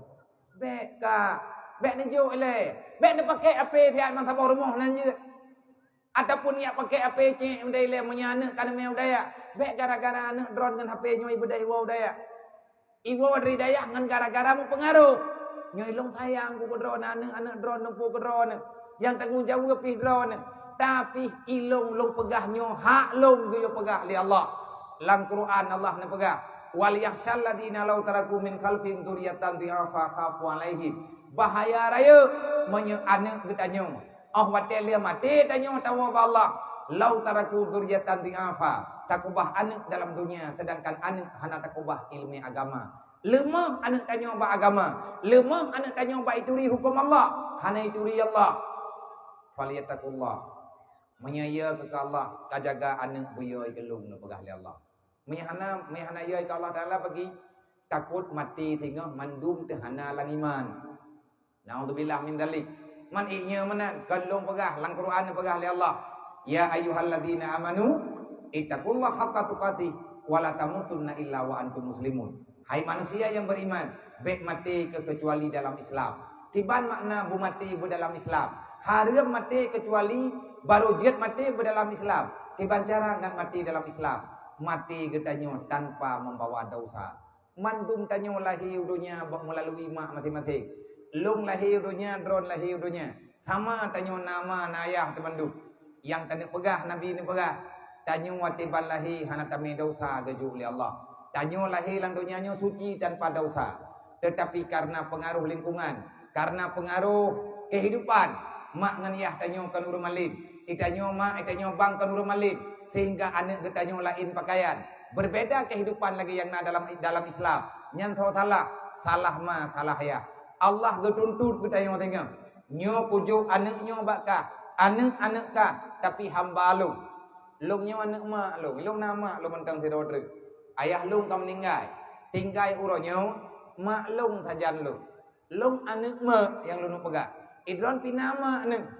Bek ka. Bek ni jo le. Bek ni pakai ape siat man sabor rumah nan je. Ataupun ia pakai ape cek mendai le menyana kana me daya. Bek gara-gara ne drone ngan HP nyoi bedai wow daya. Iwo dari daya ngan gara-gara mu pengaruh. Nyoi long sayang ku drone anak drone nempu ke drone. Yang tanggung jawab pi drone. Tapi ilong long pegahnyo hak long ge yo pegah li Allah. Dalam Quran Allah ne pegah wal yakhshal ladina law taraku min khalfin dzurriatan dhi'afa khafu alaihim. Bahaya raya menye anak getanyo. Wate lia mati tanyo tawa Allah. Law taraku dzurriatan dhi'afa. Takubah anak dalam dunia sedangkan anak hana takubah ilmu agama. Lemah anak tanyo ba agama. Lemah anak tanyo ba ituri hukum Allah. Hana ituri Allah. Faliyatakullah. Menyaya ke Allah kajaga anak buyoi gelung ne pegah li Allah. Mehana yai ke Allah Taala bagi takut mati tengah mandum tehana lang iman. Naudzubillah min dalik. Man inya menan kalung pegah lang Quran pegah li Allah. Ya ayyuhalladzina amanu ittaqullaha haqqa tuqatih wa la tamutunna illa wa antum muslimun. Hai manusia yang beriman, baik mati kecuali dalam Islam. Tiban makna bu mati bu dalam Islam. Haram mati kecuali baru jiat mati bu dalam Islam. Tiban cara ngan mati dalam Islam. Mati getanyo tanpa membawa dosa. Mandum tanyo lahir dunia melalui mak masing-masing. Long lahir dunia, drone lahir dunia. Sama tanyo nama nayah temanduk. Yang tadi pegah Nabi ni pegah. Tanyo watiban lahir hana tami dosa gejuk li Allah. Tanyo lahir lang dunianya suci tanpa dosa. Tetapi karena pengaruh lingkungan, karena pengaruh kehidupan, mak ngan yah tanyo kan urumalin. Itanyo mak, itanyo bang kan urumalin. Sehingga anak getanyo lain pakaian. Berbeda kehidupan lagi yang dalam Islam. Nyan salah ma salah ya. Allah getuntut getanyo tengok. Nyo pujuk anak nyo bakka. Anak ka tapi hamba lu. Long nyo anak mak lu. Long nama lu mentang tirodre. Ayah long kam meninggal. Tinggal uronyo mak long sajan lu. Long anak mak yang lu pegak. Idron pinama anak.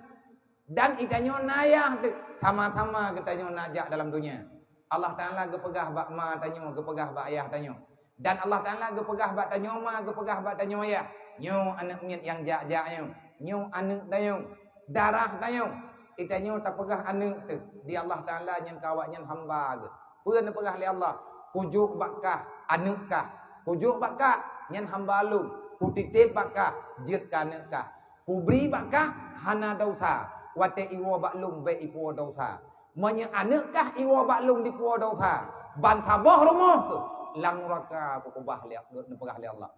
Dan itanyo nayah sama-sama getanyo najak dalam dunia. Allah Taala gepegah bak ma tanyo, gepegah bak ayah tanyo. Dan Allah Taala gepegah bak tanyo ma, gepegah bak tanyo ayah. Nyo anak miat yang jak-jaknyo. Nyo anak tanyo, darah tanyo. Itanyo tak pegah anak tu. Di Allah Taala nyen kawak nyen hamba ge. Peun pegah li Allah. Kujuk bakkah anak kah. Kujuk bakkah nyen hamba lu. Kutitip bakkah jiet ka anak kah. Kubri bakkah hana dosa. Wate iwo baklung be ipo dosa. Menya anekkah iwo baklung di po dosa. Ban saboh rumah tu. Lang neraka ku kubah liak nepegah li Allah.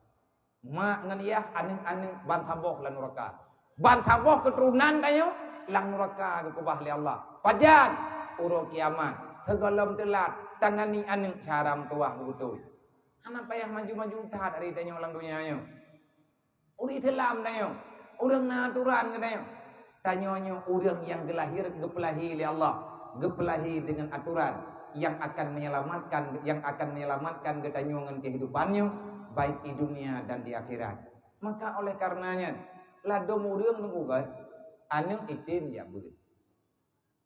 Mak ngan iyah anek ban saboh lan neraka. Ban saboh keturunan tayo lang neraka ku kubah li Allah. Pajan uro kiamat. Segalam telat tangani anek caram tuah betul. Anak payah maju-maju tahat dari tayo lang dunia yo. Uri telam tayo. Urang naturan tayo. Tanyonyo orang yang gepelahi oleh Allah, gepelahi dengan aturan yang akan menyelamatkan getanyongan kehidupannya baik di dunia dan di akhirat. Maka oleh karenanya lado murang nunggu kan anu itim ya beut.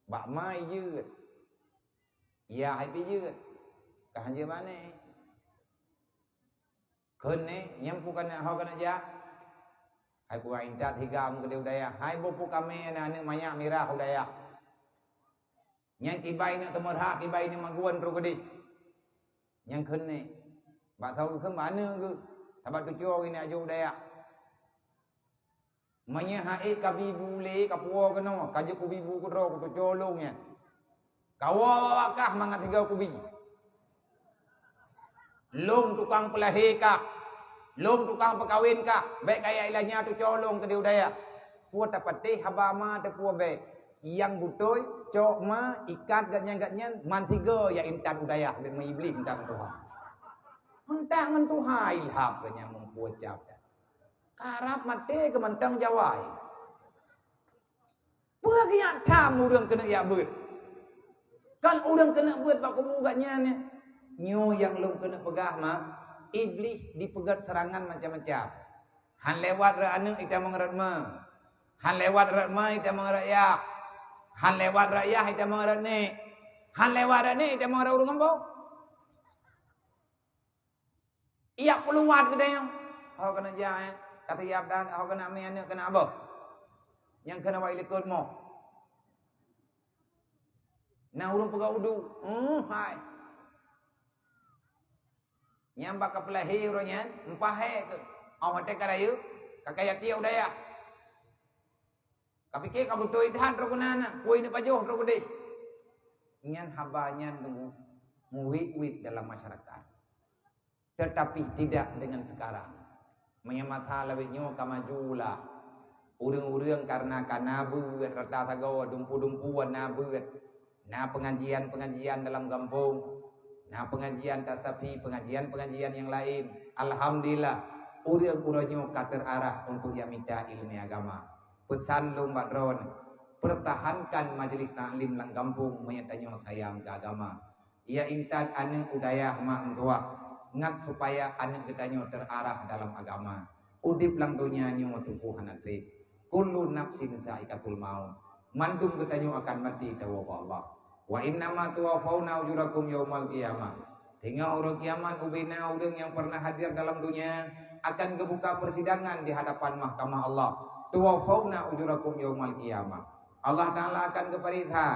Bak mai yeut. Ya hai pi yeut. Ka hanje mane. Keun ne nyampu kana ho kana ja. Hai ku intat higam ke daya. Hai bopu kame na anu manya mirah daya. Nyang kibai na temerha kibai ni maguan ro gede. Nyang keun ne. Bak tahu ke mana ke? Tabat tu cor ini aju daya. Manya haid kabi bule kapuo kena kaje kubi bu kudro ku colongnya. Kawakah mangat tiga kubi. Long tukang pelahi kah? Long tukang perkawin kah? Baik kaya ilahnya tu colong ke diudaya. Puat tapati habama te puat baik. Yang butoy cok ma ikat gatnya man tiga ya intan udaya be iblis intang Tuhan. Entah man Tuhan ilham ke nya mempuat cap. Karap mati ke mentang jawai. Pergiak tamu urang kena ya beut. Kan urang kena beut bak kumuganya ni. Nyo yang lu kena pegah mah iblis dipegat serangan macam-macam. Han lewat ra anu ita mangrat ma. Han lewat ra ma ita mangrat ya. Han lewat ra ya ita mangrat ni. Han lewat ra ni ita mangrat urang ambo. Iya peluat ke dia. Hau kena ja kata yap dan hau kena me anu kena apa? Yang kena wa ilikut mo. Nah urang pegah udu. Hai. Nyambak ke pelahi urangnya, empahe ke. Awak tek karayu, kakaya tiau daya. Kapikir kamu tu idhan rogunana, kuih ni pajuh rogudeh. Nyan habanya tunggu muwik-wik dalam masyarakat. Tetapi tidak dengan sekarang. Menyamata lebihnya kamajulah. Urang-urang karena buat rata tagawa dumpu-dumpuan buat. Nah pengajian-pengajian dalam kampung. Nah pengajian tasafi, pengajian-pengajian yang lain. Alhamdulillah, urang-urangnya terarah untuk yang minta ilmu agama. Pesan lomba drone, pertahankan majelis taklim lang kampung menyatanya sayang ke agama. Ia intan ane udayah mak tua, ngat supaya ane ketanya terarah dalam agama. Udip lang dunia nyo tupuhan atrik. Kullu nafsin saikatul maut. Mandum ketanya akan mati tawa Allah. Wa innama tuwafauna ujurakum yaumal qiyamah. Tinggal orang kiamat ubina orang yang pernah hadir dalam dunia akan kebuka persidangan di hadapan mahkamah Allah. Tuwafauna ujurakum yaumal qiyamah. Allah Ta'ala akan keparita.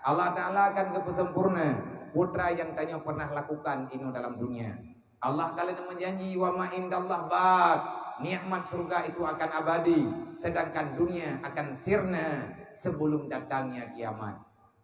Allah Ta'ala akan kepesempurna. Putra yang tanya pernah lakukan ini dalam dunia. Allah kalian menjanji wa ma indallah baq. Nikmat surga itu akan abadi. Sedangkan dunia akan sirna sebelum datangnya kiamat.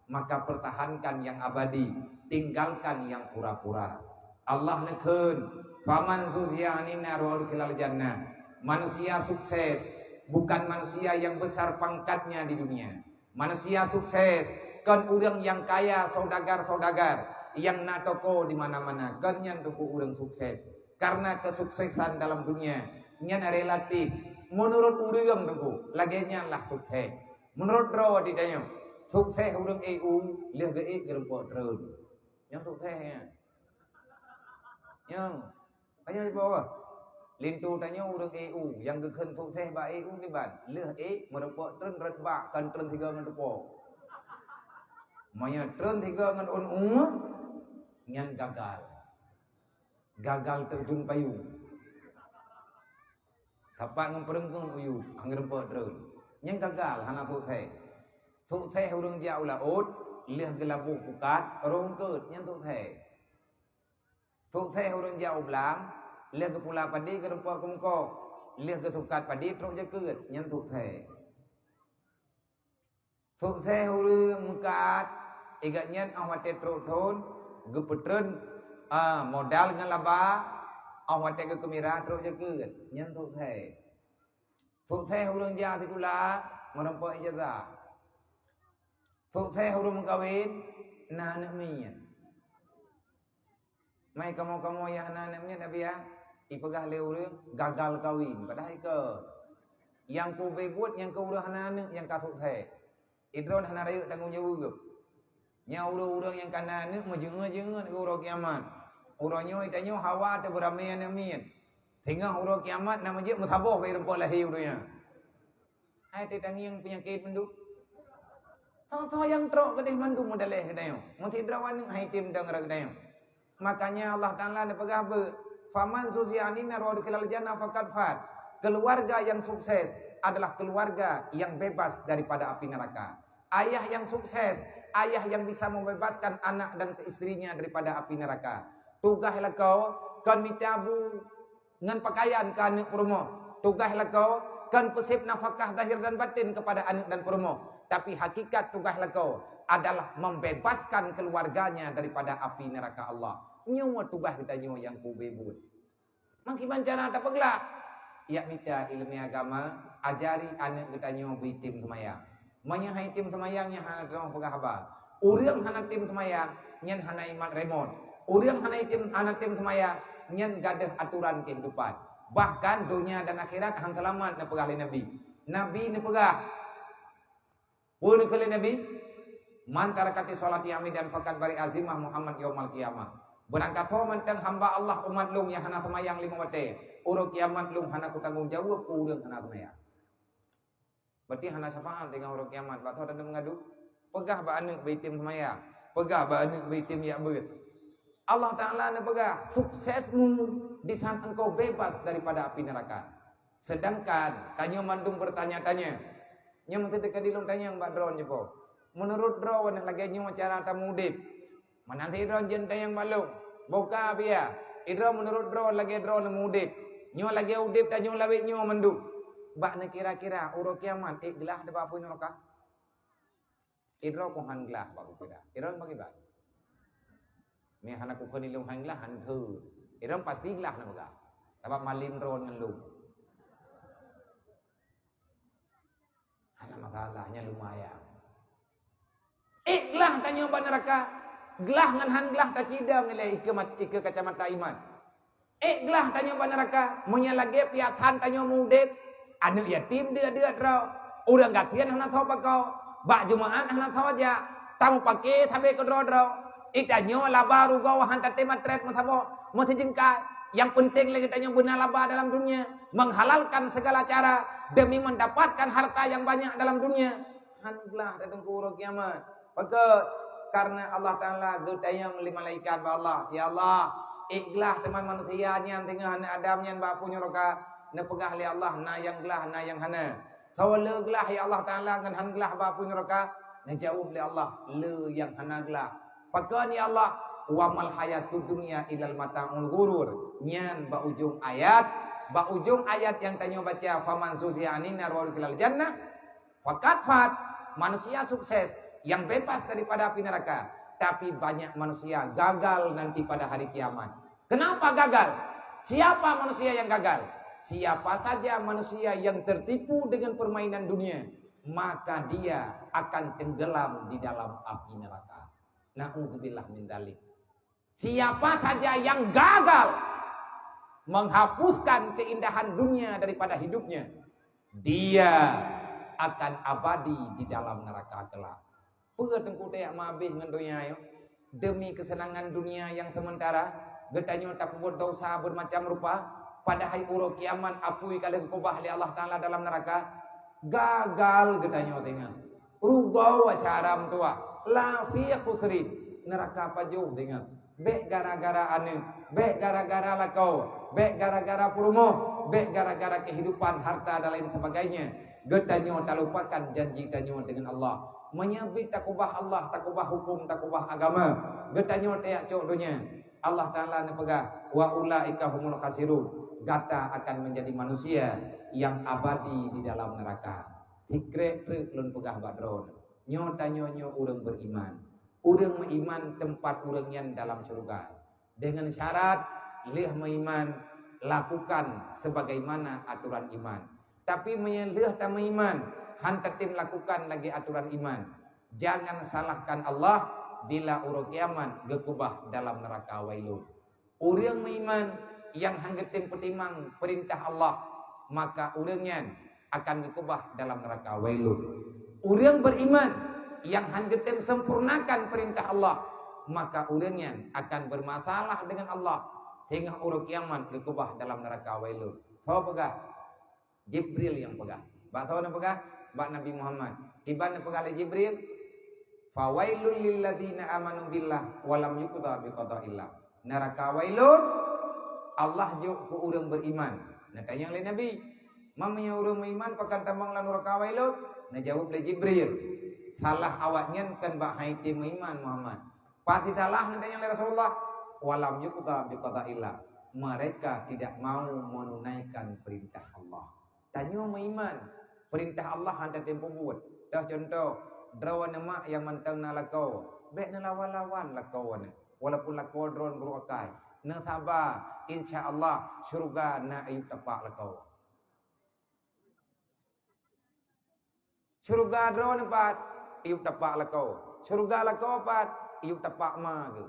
Maka pertahankan yang abadi, tinggalkan yang pura-pura. Allah nekun, faman zuziani nar wa udkhilal jannah. Manusia sukses bukan manusia yang besar pangkatnya di dunia. Manusia sukses kan orang yang kaya, saudagar-saudagar, yang nak toko di mana-mana, kan yang toko orang sukses. Karena kesuksesan dalam dunia nyan relatif. Menurut orang toko, laginya lah sukses. Menurut rawa ditanya sukses orang EU, lihat ke EU gerempot terus. Yang suksesnya. Yang, ayah bawa. Lintu tanya orang EU, yang keken sukses ba EU kiban. Lihat EU merempot terus retbak kan terus tiga ngan tepo. Maya terus tiga ngan on nyan gagal. Gagal terjun payung. Tapak ngan perengkung uyu, angrempot terus. Nyan gagal hana sukses. Sukses orang jauh lah ot, lihat gelabu pukat, orang ket, yang sukses. Sukses orang jauh belang, lihat ke pula padi ke rupa kemkok, lihat ke tukat padi terus je ket, yang sukses. Sukses orang mukat, igatnya awat terus ton, gepetren, modal dengan laba, awat ke kemira terus je ket, yang sukses. Sukses orang jauh tikulah, merempok ijazah. Sukses orang mengkawin, nah anak minyak. Mai kamu yang anak minyak tapi ya, ipegah le orang gagal kawin. Padahal ke, yang ku buat yang ke urang anak yang ka sukses. Idron hana rayuk tanggung jawab. Nya urang yang kana anak menjenga-jenga ke urang kiamat. Urangnya itanya hawa te beramai anak minyak. Tengah urut kiamat nama je mutabah bai rempok lahir dunia. Hai tetangi yang penyakit mendu. Tahu-tahu yang teruk kedai mandu modaleh kedai. Mun tidrawan hai tim dang kedai. Makanya Allah Taala ada pegah ber faman zuzianina wa dikilal jannah faqad fat. Keluarga yang sukses adalah keluarga yang bebas daripada api neraka. Ayah yang sukses, ayah yang bisa membebaskan anak dan istrinya daripada api neraka. Tugaslah kau kan mitabu dengan pakaian ke anak perumo. Tugaslah kau kan pesip nafkah zahir dan batin kepada anak dan perumo. Tapi hakikat tugaslah kau adalah membebaskan keluarganya daripada api neraka Allah. Nyawa tugas kita nyawa yang kubebut. Makin cara tak pegelak. Ya minta ilmu agama, ajari anak kita nyawa bitim semayang. Manya hai tim semayangnya hana terang pegah haba. Urang hana tim semayang, nyen hana iman remote. Urang hana tim semayang, nyen gadah aturan kehidupan. Bahkan dunia dan akhirat hang selamat na pegah Nabi. Nabi ni pegah. Pun kali Nabi mantara kati salat yami dan fakat bari azimah Muhammad yaumul qiyamah. Berangkat ho mentang hamba Allah umat lung yang hana semayang 5 waktu. Urang kiamat lung hana ku tanggung jawab urang hana semayang. Berarti hana syafaat tengah urang kiamat. Bak tahu ada mengadu. Pegah ba anak baitim semayang. Pegah ba anak baitim ya beut. Allah Taala na pegah suksesmu di saat engkau bebas daripada api neraka. Sedangkan tanya mandung bertanya-tanya. Nya mesti dekat dilung tanya yang bak drone je po. Menurut drone lagi nyu cara tamu udip. Menanti drone jen tanya yang balung. Buka biya. Idro menurut drone lagi drone mudip. Nyu lagi udip tanya lawit nyu mendung. Bak na kira-kira urang kiamat gelah de bak neraka. Idro ko han gelah bak kira. Idro bagi bak. Mi hana ku koni lung han gelah han thu. Idro pasti gelah na bak. Sebab malim drone ngan lung. Hana masalahnya lumayan. Gelah tanya bak neraka. Gelah ngan han gelah tak cida nilai ike kacamata iman. Gelah tanya bak neraka. Munya lagi piatan tanya mudip. Anak yatim dia rau. Orang gatian hana tahu pakau. Bak Jumaat hana tahu aja. Tamu pakai tabe ke rau. Itanyo laba rugo wahan tate matret masabo. Mesti jengkai. Yang penting lagi tanya benar laba dalam dunia. Menghalalkan segala cara demi mendapatkan harta yang banyak dalam dunia. Hanlah datang ke urang kiamat. Maka karena Allah Taala gertayang li malaikat ba Allah. Ya Allah, ikhlas teman manusia yang tengah adamnya ba punya roka. Na pegah li Allah na yang gelah na yang hana. Sawala gelah ya Allah Taala ngan han gelah ba pun neraka. Na jawab li Allah le yang hana gelah. Pakan ya Allah wa mal hayatud dunya ilal mataul ghurur. Nyan ba ujung ayat yang tanyo baca faman susiani narwal filal jannah. Fakat fat manusia sukses yang bebas daripada api neraka. Tapi banyak manusia gagal nanti pada hari kiamat. Kenapa gagal? Siapa manusia yang gagal? Siapa saja manusia yang tertipu dengan permainan dunia, maka dia akan tenggelam di dalam api neraka. Na'udzubillah min dzalik. Siapa saja yang gagal menghapuskan keindahan dunia daripada hidupnya, dia akan abadi di dalam neraka kelak. Pengetengku tayak mabih dengan dunia yo. Demi kesenangan dunia yang sementara, getanya tak buat dosa bermacam rupa. Pada hari urang kiamat apui kalian kubah li Allah Taala dalam neraka gagal getanya tengah rugo wasyaram tua la fi khusrin neraka pajuh dengan be gara-gara anu be gara-gara lakau be gara-gara purumo be gara-gara kehidupan harta dan lain sebagainya getanya tak lupakan janji tanyo dengan Allah menyabit takubah Allah takubah hukum takubah agama getanya tak cok dunia Allah Taala ne pegah wa ulaika humul khasirun. Gata akan menjadi manusia yang abadi di dalam neraka. Hikre prek lun pegah badron. Nyo tanyo urang beriman. Urang beriman tempat urang yang dalam surga. Dengan syarat lih beriman lakukan sebagaimana aturan iman. Tapi menyelih tak beriman, han tetim lakukan lagi aturan iman. Jangan salahkan Allah bila urang kiamat gekubah dalam neraka wailun. Urang beriman yang hanggetim petimang perintah Allah, maka urangnya akan gekubah dalam neraka wailun. Urang beriman yang hanggetim sempurnakan perintah Allah, maka urangnya akan bermasalah dengan Allah. Hingga urut kiamat dikubah dalam neraka wailun. Tahu pegah? Jibril yang pegah. Bak tahu nak pegah? Bak Nabi Muhammad. Tiba nak pegah oleh Jibril. Fawailul lilladzina amanu billah walam yuqda biqada'illah. Neraka wailun Allah juk ku urang beriman. Nak tanya oleh Nabi, mamanya urang beriman pakan tambang lan neraka wailun? Nak jawab oleh Jibril. Salah awaknya kan bak haiti beriman Muhammad. Pasti salah nak tanya oleh Rasulullah. Walam yuqda biqada'illah. Mereka tidak mau menunaikan perintah Allah. Tanya beriman. Perintah Allah hanya tempo buat. Dah contoh drawan mak yang mantang na lakau, baik na lawan-lawan lakau na. Walaupun lakau drone berukai, na sabar, insya-Allah syurga na ayub tapak lakau. Syurga drone pat ayub tapak lakau. Syurga lakau pat ayub tapak ma ke.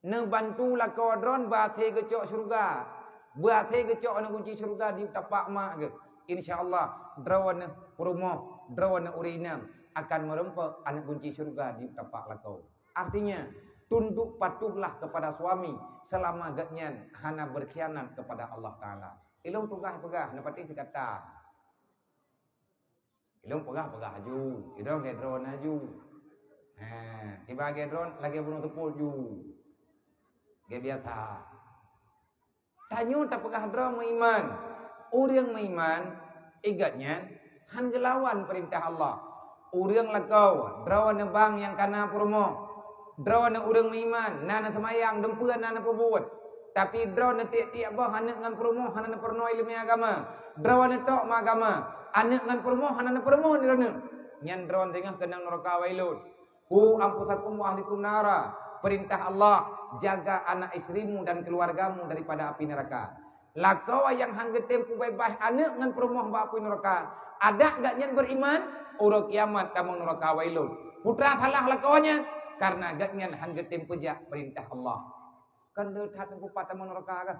Na bantu lakau drone bathe kecok syurga. Bathe kecok na kunci syurga di tapak ma ke. Insya-Allah drawan rumah drawana urinam akan merempak anak kunci syurga di tapak lakau. Artinya, tunduk patuhlah kepada suami selama gatnyan hana berkhianat kepada Allah Ta'ala. Ilung pegah-pegah, napatih dikata. Ilung pegah-pegah ju. Ilung gedron aju. Tiba gedron lagi bunuh tepul ju. Ge biasa. Tanyo tak pegah dron meiman. Urang meiman, igatnya han gelawan perintah Allah. Urang lakau, drawan bang yang kana purmo. Drawan urang meiman, nana semayang, dempuan nana perbuat. Tapi drawan tiap-tiap bah anak ngan purmo, hana perno ilmu agama. Drawan tok ma agama, anak ngan purmo, hana permo ni rana. Nyan drawan tengah kenang neraka wailun. Ku ampusakum wa ahlikum nara. Perintah Allah, jaga anak istrimu dan keluargamu daripada api neraka. Lakau yang hangga tempu baik-baik anak ngan purmo ba api neraka. Ada gak nyen beriman? Urut kiamat tamang neraka wailun. Putra salah lakonnya karena gak nyen hangga tempu jak perintah Allah. Kan dekat ku tamang neraka kah?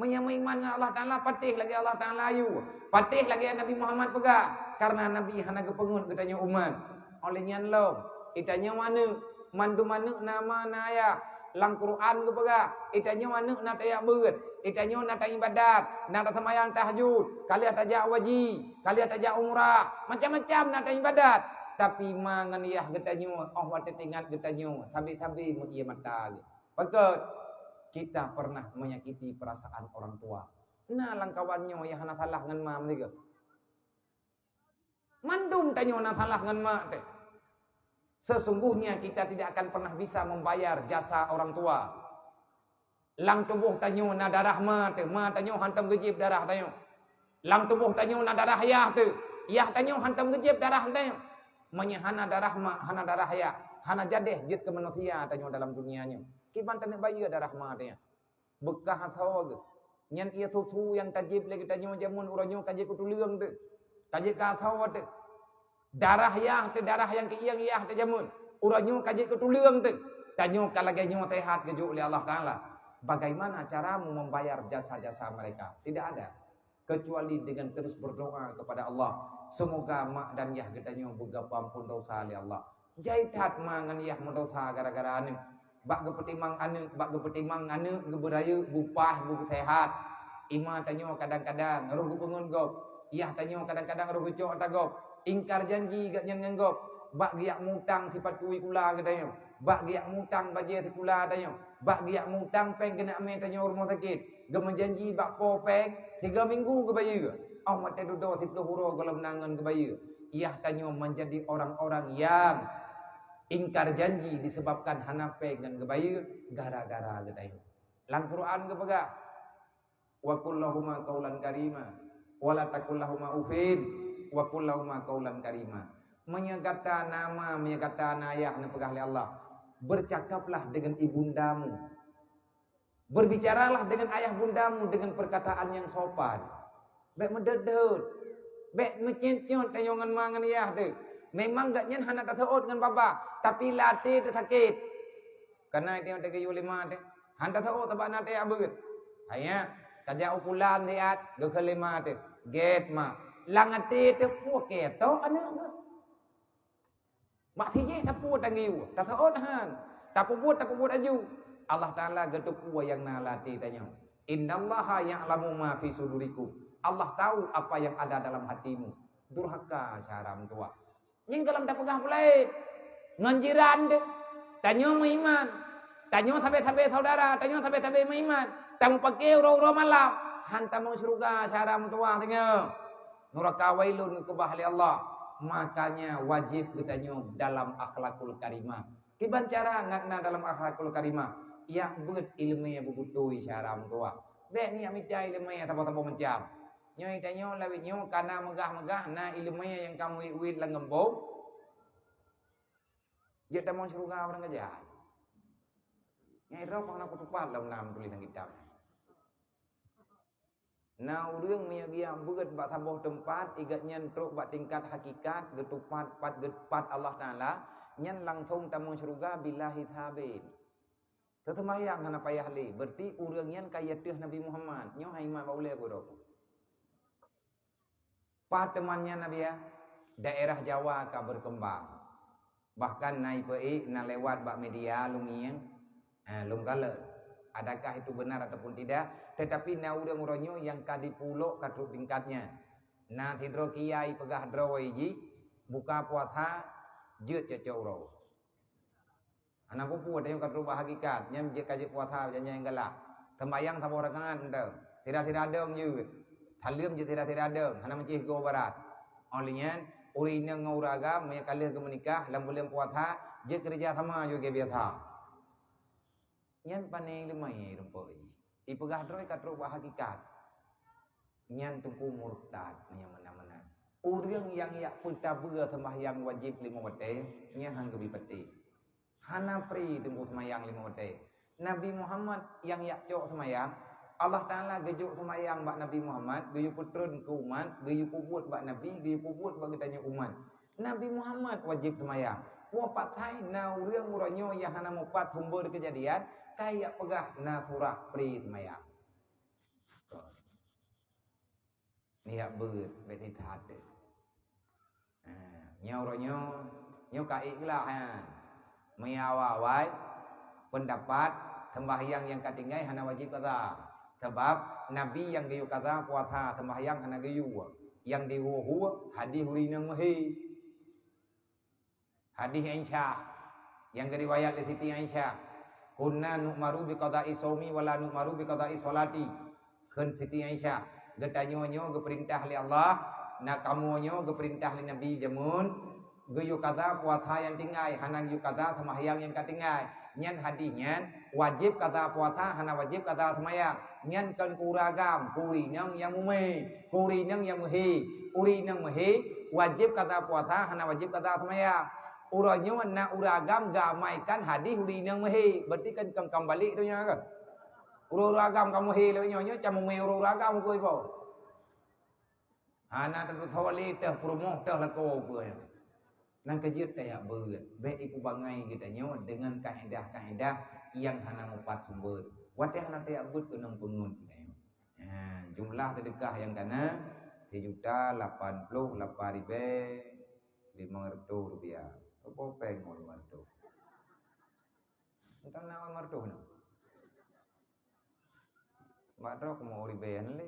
Menyama iman dengan Allah Taala patih lagi Allah Taala ayu. Patih lagi Nabi Muhammad pegah karena Nabi hana kepengun katanya umat. Oleh nyen lo, itanya mana? Mandu mana nama naya? Lang Quran ke pegah. Itanya mana nak tayak berat. Itanya nak tak ibadat, nak semayang tahajud, kali atajak wajib, kali atajak umrah, macam-macam nak tak ibadat. Tapi mangan iyah getanyo, wate tingat getanyo, sabi-sabi mu iya mata ge. Pakat kita pernah menyakiti perasaan orang tua. Nah langkawannya yang hana salah ngan ma mereka. Mandum tanyo na salah ngan ma teh. Sesungguhnya kita tidak akan pernah bisa membayar jasa orang tua. Lang tubuh tanyo na darah ma tanyo hantam gejib darah tanyo. Lang tubuh tanyo na darah yah tu. Yah tanyo hantam gejib darah tanyo. Menyahana darah ma, hana darah yah. Hana jadeh jid ke manusia tanyo dalam dunianya. Kiban tanyo bayi darah ma tanyo. Bekah atau ge. Nyan ia susu yang tajib lagi tanyo jamun uranyo kajib kutulung tu. Kajib ka atau tu. Darah yah tu darah yang kiang yah tu jamun. Uranyo kajib kutulung tu. Tanyo kalaganya tehat kejuk oleh Allah Taala. Bagaimana caramu membayar jasa-jasa mereka? Tidak ada. Kecuali dengan terus berdoa kepada Allah. Semoga mak dan yah getanya buka ampun dosa oleh Allah. Jaitat mangan yah mendosa gara-gara ane. Bak gepetimang ane, geberaya, bupah, buku sehat. Ima tanyo kadang-kadang, roh pengun gop. Yah tanyo kadang-kadang roh cok tagop. Ingkar janji gak nyen gop. Bak giak mutang sifat kui kula getanya. Bak giak mutang bajir sekula tanyo. Bak giak mutang peng kena ame tanyo rumah sakit. Gem janji bak po peng 3 minggu ke bayi ke. Amat tedudo 10 huruf kalau menangan ke bayi. Ia tanyo menjadi orang-orang yang ingkar janji disebabkan hana peng dengan ke bayi gara-gara getanya. Lang Quran ke pegah. Wa kullahuma qaulan karima wa la takullahuma ufin wa kullahuma qaulan karima. Menyekata nama, menyekata ayah na pegah oleh Allah. Bercakaplah dengan ibundamu. Berbicaralah dengan ayah bundamu dengan perkataan yang sopan. Baik mendedut. Baik mencencot tayongan mangan ayah tu. Memang gak nyen hana tak taut dengan bapa, tapi latih tu sakit. Karena itu yang 35 tu. Han tak taut tabak nate abut. Hanya kaja ukulan lihat ge kelima tu. Get ma. Langate tu puak keto anak. Mak tije tak puak tangiu. Tak taut han. Tak puak aju. Allah Ta'ala getuk yang nalati tanya. Innallaha ya'lamu ma fi sudurikum. Allah tahu apa yang ada dalam hatimu. Durhaka syaram tua. Nying kalam dah pegah pelait. Nganjiran deh. Tanya iman. Tanya tabe-tabe saudara. Tanya tabe-tabe iman. Tamu pakai uro-uro malam. Hantam surga syaram tua tanya. Nuraka wailun ke bahli Allah. Makanya wajib bertanya dalam akhlakul karimah. Kiban cara ngatna dalam akhlakul karimah. Ya bet ilmu yang bubutui syaram tua. Bek ni amit jai ilmu yang tabo-tabo macam. Nyoi tanyo lawit nyo kana megah-megah na ilmu yang kamu wit langembong. Dia tak mau surga orang kejahat. Nyai roh kau nak kutupat dalam nama tulisan kitab. Nah urang ni dia berat bak sabuh tempat igat nyen truk bak tingkat hakikat getupat pat Allah Taala nyen langsung tamu surga billahi thabin. Tetemayang hana payah li. Berarti urang nyen kaya teh Nabi Muhammad. Nyo haiman baule ko dok. Pat temannya Nabi ya. Daerah Jawa ka berkembang. Bahkan naik PI na lewat bak media lumiang lum kala. Adakah itu benar ataupun tidak? Tetapi na urang-uranyo yang kadi pulo katruk tingkatnya. Na tidro kiai pegah drawai ji buka puasa jeut cecoro. Anak pupu ada yang katruk hakikat, nya je kaji puasa janya yang galak. Tembayang sama rakangan ente. Tidak ada je. Talium je tidak ada. Hana mencih go barat. Olehnya urina ngauraga me kalih ke menikah dalam bulan puasa je kerja sama juga biasa. Nyan paning lemai rumpoi. Ipegah droi katruk hakikat. Nyan tungku murtad yang mana-mana. Urang yang ya puta beura sembahyang wajib 5 waktu nya hang gebi peti. Hana pri tunggu sembahyang 5 waktu. Nabi Muhammad yang ya cok sembahyang, Allah Taala gejuk sembahyang bak Nabi Muhammad, gejuk putrun ke umat, gejuk puput bak Nabi, gejuk puput bagi tanya umat. Nabi Muhammad wajib sembahyang. Wa patai na urang uranyo yang hana mupat sumber kejadian kaya pegah na surah pri sembahyang. Niat beut beti hati. Nyauronyo nyo kaik lah kan. Meyawawai pendapat sembahyang yang katingai hana wajib kata. Sebab Nabi yang gayu kata puasa sembahyang hana gayu. Yang dihuhu hadis hurinang mahi. Hadis Aisyah yang riwayat dari Siti Aisyah. Kunna nu'maru bi qada'i shaumi wala nu'maru bi qada'i sholati. Keun Siti Aisyah, getanyo-nyo geperintah li Allah, na kamu-nyo geperintah li Nabi jamun, geyu kata puasa yang tinggai, hana geyu kata sembahyang yang katingai. Nyan hadis nyan wajib kata puasa, hana wajib kata sembahyang. Nyan kan kuragam, kurinang yang mume, kurinang yang muhi, urinang muhi, wajib kata puasa, hana wajib kata sembahyang. Uranyo na uragam gamaikan hadis urinang muhi, berarti kan kembali tu nya kan. Uragam kamu hi le nyo camu me uragam ko ipo. Ana tu tholi teh promoh teh lako ko. Nang kejut teh beut. Be iku bangai kita nyo dengan kaedah-kaedah yang hana mupat sumber. Wateh hana teh abut kenang pengun kita nyo. Jumlah sedekah yang kana 388.500 rupiah. Apa pengol marto. Entang nawan marto no. Marto mau ribean le.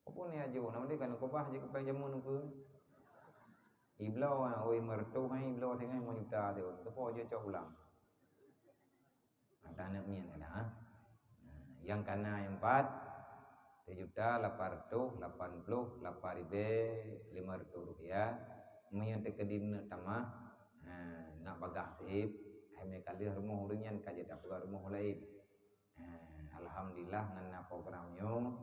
Apa ni ajo nama dia kan ko bah je ke jamun ke. Iblau oi marto hai iblau tengah mau juta tu. Tepo je cok ulang. Ada anak mien ada. Yang kana yang 4 3.888.500 rupiah. Mien tekedin tamah nak bagah tip. Hame kali rumah uringan kaje dak rumah lain. Alhamdulillah ngana programnya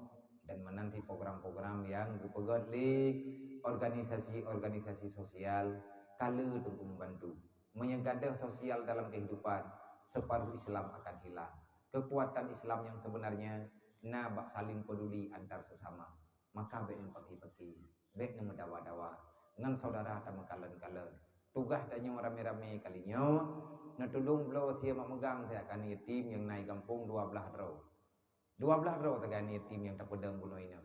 dan menanti program-program yang dipegot di organisasi-organisasi sosial kala untuk membantu menyegadah sosial dalam kehidupan. Separuh Islam akan hilang. Kekuatan Islam yang sebenarnya na bak saling peduli antar sesama. Maka baik pagi-pagi, baik mendawa-dawa ngan saudara ta makalan-kalan. Tugas tanya rame-rame kalinya na tulung belau sia mak megang saya akan yatim yang naik kampung 12 draw. 12 draw tegan yatim yang tak pedang bunuh ina.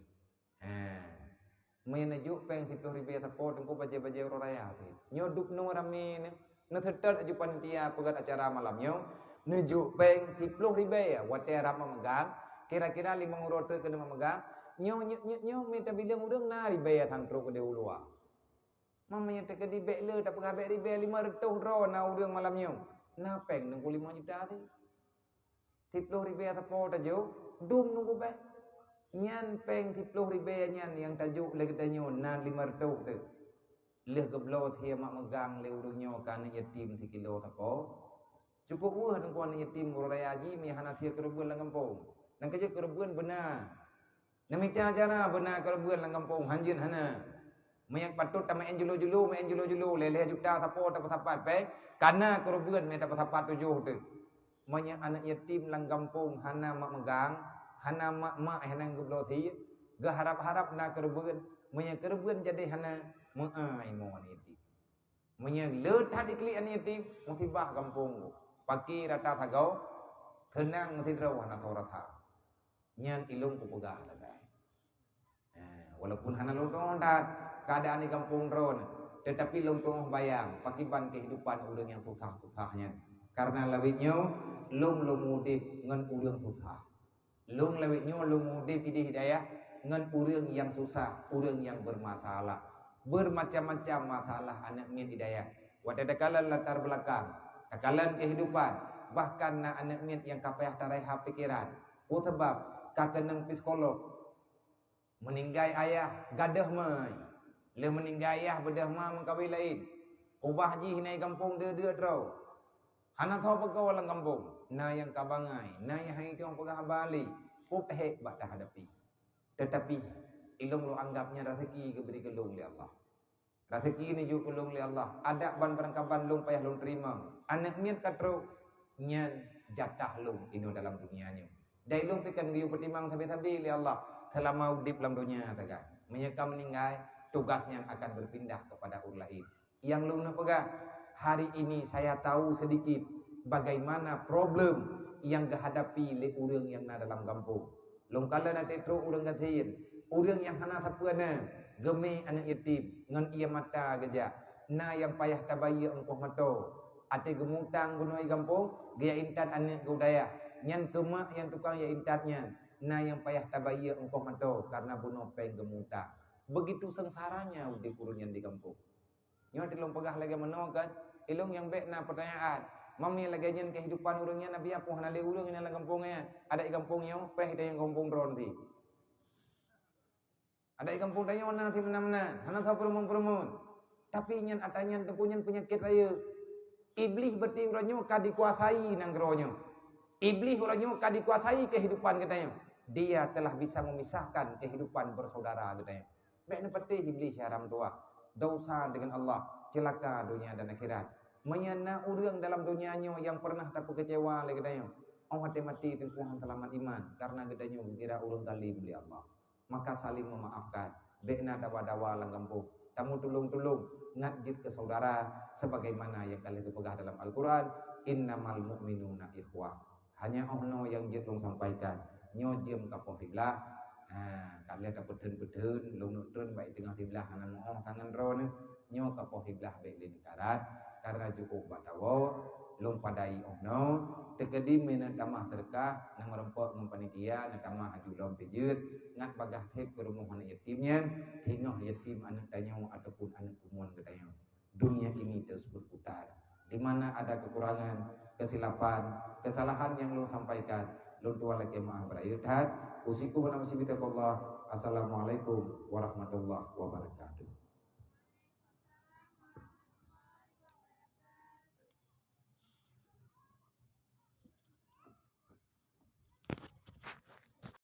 Menajuk peng 10 ribu tepo tengku baje-baje ro raya tu. Nyoduk no rame ne Netetet aju panitia pegat acara malamnya. Nujuk peng 10 ribu ya. Wate rap memegang. Kira-kira 5 urote kena memegang. Nyo minta bilang urang na ribu ya tantro ke dia ulua. Mamanya tak kedi bek le tak pegah bek ribu 500 ro na urang malamnya. Na peng 65 juta ti. 10 ribu ya tapo tajo. Dum nunggu bek. Nyan peng 10 ribu nyan yang tajuk le katanya na 500 tu. Leh geblo thia mak megang le urangnya kan yatim 3 kilo tapo. Cukup wah nang kuan yatim raya haji mi hana thia kerebuan lang kampung. Nang kerja kerebuan benar. Namita acara benar kerebuan lang kampung hanjin hana. Mayak patut ta main julu-julu leleh juta tapo tapat pe. Karena kerebuan me tapat 7 tu. Mayak anak yatim lang kampung hana mak megang, hana mak hana geblo thia. Ga harap-harap na kerebuan, mayak kerebuan jadi hana maai mo yatim. Mayak letat ikli an yatim musibah kampung. Pagi rata thagau tenang mesti raw hana thorata. Nyan ilung ku pegah tagai. Walaupun hana lodon dat keadaan di kampung ron, tetapi lung bayang pakiban kehidupan urang yang susah-susahnya. Karena lawitnya lung mudip ngan urang susah. Lung lawitnya lung mudip di hidayah ngan urang yang susah, urang yang bermasalah. Bermacam-macam masalah anak min hidayah. Wadadakalan latar belakang, takalan kehidupan, bahkan na anak min yang kapayah taraiha pikiran. Oh sebab kakeneng psikolog meninggai ayah gadah mai. Le meninggai ayah bedah ma mengkawin lain. Ubah ji hinai kampung dia trau. Hana tau pegau lang kampung. Na yang kabangai, na yang hai tiong pegah bali. Upeh bak dah hadapi. Tetapi ilung lo anggapnya rezeki keberi kelung oleh Allah. Rezeki ni juga kelung oleh Allah. Ada ban barangkaban lung payah lung terima. Anak mian katro nyan jatah lung ino dalam dunianya. Dai lung pikan giu pertimang sabi-sabi oleh Allah. Telah mau dip dalam dunia tagai. Menyeka meninggal, tugasnya akan berpindah kepada orang lain. Yang lung nak pegang, hari ini saya tahu sedikit bagaimana problem yang dihadapi oleh orang yang na dalam kampung. Lung kala na tetro orang katiin, orang yang hana sapuana, geme anak yatim, ngan ia mata geja. Na yang payah tabaya engkau mato. Ate gemutang gunoi kampung, dia intat anak budaya. Nyan kemak yang tukang ya intatnya. Na yang payah tabaya engkau mato karena bunuh peng gemutang. Begitu sengsaranya di kurunyan di kampung. Nyo tilong pegah lagi menongkan, ilong yang baik na pertanyaan. Mami lagi nyen kehidupan urangnya nabi aku hana le urang ina lang kampungnya. Ada di kampungnya peh ida yang kampung ron ti. Ada di kampung dayo nanti menamna, hana tau perumun. Tapi nyen atanya punya penyakit raya. Iblis berarti urangnya ka dikuasai nang geronyo. Iblis urangnya ka dikuasai kehidupan katanya. Dia telah bisa memisahkan kehidupan bersaudara katanya. Baik ni peti iblis haram tua. Dosa dengan Allah, celaka dunia dan akhirat. Menyana urang dalam dunianya yang pernah tak kecewa lagi katanya. Allah mati tempuhan selamat iman karena katanya kira urang zalim oleh Allah. Maka saling memaafkan. Baik na dawa-dawa lang kampung. Tamu tulung-tulung ngajit ke saudara sebagaimana yang kalian pegah dalam Al-Quran. Innamal mu'minuna ikhwah. Hanya Allah yang jitlung sampaikan. Nyojem kapohiblah. Kalian tak beden-beden lung nutun baik tengah tiblah hana moong tangan ron nyo kapohiblah baik di karat karena cukup batawo lung padai ono tekedi mena tamah terkah nang merempok ngam panitia na tamah aju lom pejut ngat bagah tep ke rumah anak yatimnya hingga yatim anak tanyo ataupun anak kumuan katanya. Dunia ini terus berputar. Di mana ada kekurangan, kesilapan, kesalahan yang lu sampaikan, lu tua lagi maaf berayat. Usiku wa nafsi bi taqwallah. Assalamualaikum warahmatullahi wabarakatuh.